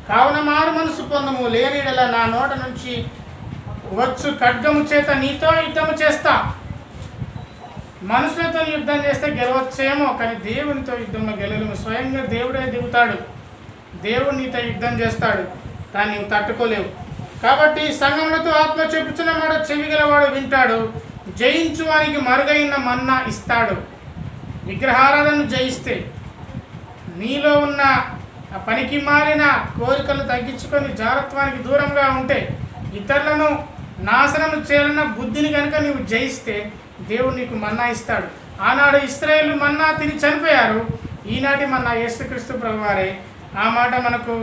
కావున మారు మనస్సు పొందుము, లేనిడల నా నోట నుంచి వచ్చు ఖడ్గము చేత నీతో యుద్ధము చేస్తా. మనుషులతో యుద్ధం చేస్తే గెలవచ్చేమో, కానీ దేవునితో యుద్ధంలో గెలవలేము. స్వయంగా దేవుడే దిగుతాడు, దేవుడు నీతో యుద్ధం చేస్తాడు, దాన్ని నువ్వు తట్టుకోలేవు. కాబట్టి సంఘములతో ఆత్మ చెప్పుచున్నవాడు చెవిగలవాడు వింటాడు. జయించువానికి మరుగైన మన్నా ఇస్తాడు. విగ్రహారాధనను జయిస్తే, నీలో ఉన్న పనికి మారిన కోరికలు తగ్గించుకొని జారత్వానికి దూరంగా ఉంటే, ఇతరులను నాశనం చేయాలన్న బుద్ధిని కనుక నీవు జయిస్తే దేవుడు నీకు మన్నా ఇస్తాడు. ఆనాడు ఇశ్రాయేలు మన్నా తిని చనిపోయారు, ఈనాటి మన్నా యేసుక్రీస్తు ప్రభువారే. ఆ మాట మనకు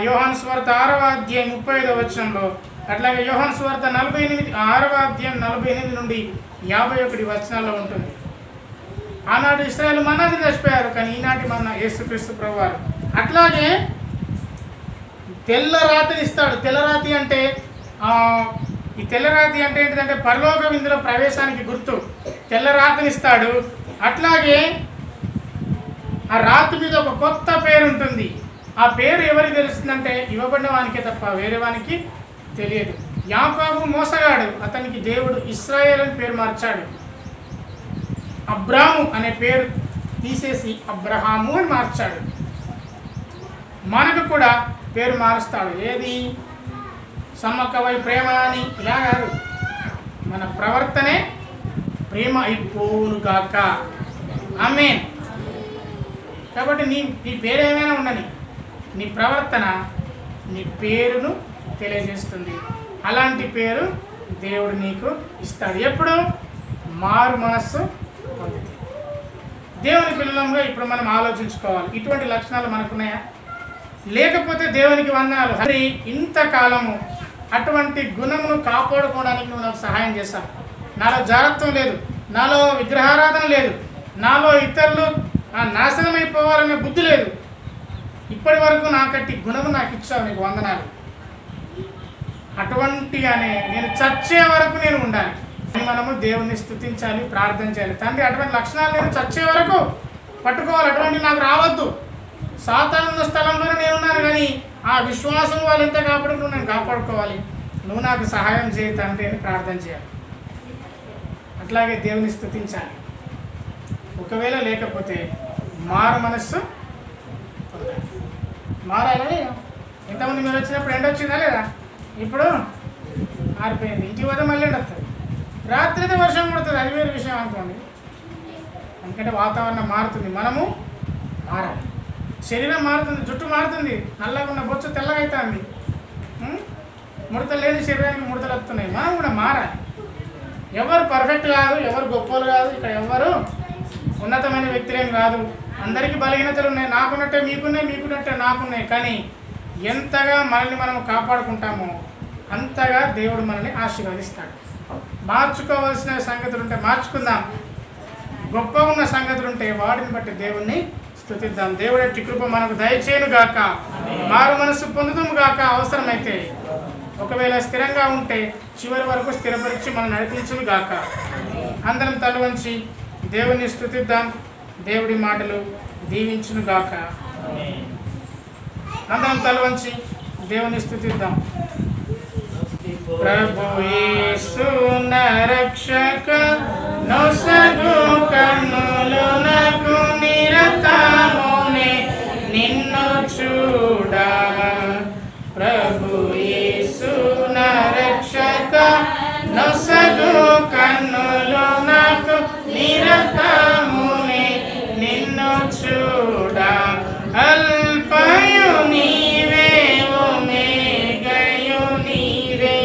యోహాను సువార్త 6వ అధ్యాయం 35వ వచనంలో, అట్లాగే యోహాను సువార్త 6వ అధ్యాయం 48 నుండి 51 వచనాల్లో ఉంటుంది. ఆనాడు ఇశ్రాయేలు మన్నా తిని చచ్చిపోయారు, కానీ ఈనాటి మన్నా యేసుక్రీస్తు ప్రభువారు. అట్లాగే తెల్లరాతిని ఇస్తాడు. తెల్లరాతి అంటే ఈ తెల్లరాతి అంటే ఏంటిదంటే పరలోక విందులో ప్రవేశానికి గుర్తు. తెల్లరాతిని ఇస్తాడు. అట్లాగే ఆ రాతి మీద ఒక కొత్త పేరు ఉంటుంది. ఆ పేరు ఎవరికి తెలుస్తుందంటే ఇవ్వబడిన వానికే తప్ప వేరే వానికి తెలియదు. యాకోబు మోసగాడు, అతనికి దేవుడు ఇశ్రాయేలు అని పేరు మార్చాడు. అబ్రాము అనే పేరు తీసేసి అబ్రహాము అని మార్చాడు. మనకు కూడా పేరు మారుస్తాడు. ఏది? సమ్మక్కవై ప్రేమ అని ఇలా కాదు, మన ప్రవర్తనే ప్రేమ అయిపోను గాక. ఆమేన్. కాబట్టి నీ పేరు ఏమైనా ఉండని, నీ ప్రవర్తన నీ పేరును తెలియజేస్తుంది. అలాంటి పేరు దేవుడు నీకు ఇస్తాడు. ఎప్పుడు? మారు మనస్సు పొందితే. దేవుని పిల్లలంగా ఇప్పుడు మనం ఆలోచించుకోవాలి, ఇటువంటి లక్షణాలు మనకున్నాయా? లేకపోతే దేవునికి వందనాలు హరి, ఇంతకాలము అటువంటి గుణమును కాపాడుకోవడానికి నువ్వు నాకు సహాయం చేశావు. నాలో జాగ్రత్తం లేదు, నాలో విగ్రహారాధన లేదు, నాలో ఇతరులు నాశనం అయిపోవాలనే బుద్ధి లేదు. ఇప్పటి వరకు నాకట్టి గుణము నాకు ఇచ్చావు, నీకు వందనాలు. అటువంటిగానే నేను చచ్చే వరకు నేను ఉండాలి. మనము దేవుణ్ణి స్తుతించాలి, ప్రార్థన చేయాలి. తండ్రి, అటువంటి లక్షణాలు నేను చచ్చే వరకు పట్టుకోవాలి. అటువంటి నాకు రావద్దు. సాతాను స్థలంలోనే నేనున్నాను, కానీ ఆ విశ్వాసం వాళ్ళు ఎంత కాపాడుకుని నేను కాపాడుకోవాలి. నువ్వు నాకు సహాయం చేయి తండ్రి అని ప్రార్థన చేయాలి. అట్లాగే దేవుని స్తుతించాలి. ఒకవేళ లేకపోతే మారు మనస్సు పొందాలి. మారాలా లేదా? ఎంతమంది మీరు వచ్చినప్పుడు ఎండ వచ్చిందా లేదా? ఇప్పుడు మారిపోయింది. ఇంటికి పోతే మళ్ళీ ఎండ వస్తుంది. రాత్రి అయితే వర్షం పడుతుంది, అది వేరే విషయం అనుకోండి. ఎందుకంటే వాతావరణం మారుతుంది, మనము మారాలి. శరీరం మారుతుంది, జుట్టు మారుతుంది, నల్లగా ఉన్న బొచ్చు తెల్లగా అవుతుంది, ముడతలు లేని శరీరానికి ముడతలు వస్తున్నాయి. మనం కూడా మారాలి. ఎవరు పర్ఫెక్ట్ కాదు, ఎవరు గొప్పలు కాదు, ఇక్కడ ఎవరు ఉన్నతమైన వ్యక్తులేం కాదు. అందరికీ బలహీనతలు ఉన్నాయి. నాకున్నట్టే మీకున్నాయి, మీకున్నట్టే నాకున్నాయి. కానీ ఎంతగా మనల్ని మనం కాపాడుకుంటామో అంతగా దేవుడు మనల్ని ఆశీర్వదిస్తాడు. మార్చుకోవాల్సిన సంగతులు ఉంటే మార్చుకుందాం, గొప్పగా ఉన్న సంగతులు ఉంటే వాటిని బట్టి దేవుణ్ణి స్తుతిద్దాం. దేవుడి కృప మనకు దయచేయును గాక, మారు మనస్సు పొందుదాము గాక. అవసరమైతే ఒకవేళ స్థిరంగా ఉంటే చివరి వరకు స్థిరపరిచి మనం నడిపించును గాక. అందరం తల వంచి దేవుణ్ణి స్తుతిద్దాం. దేవుడి మాటలు దీవించును గాక. అందరం తల వంచి దేవుని స్తుతిద్దాం. ప్రభు యేసు నా రక్షక నొసగు కన్నులు నాకు నిరతమునే నిన్ను చూడా ప్రభు యేసు నా రక్షక నొసగు కన్నులు నాకు నిరతమునే నిన్ను చూడా అల్ఫయు నీవే ఓమేగయు నీవే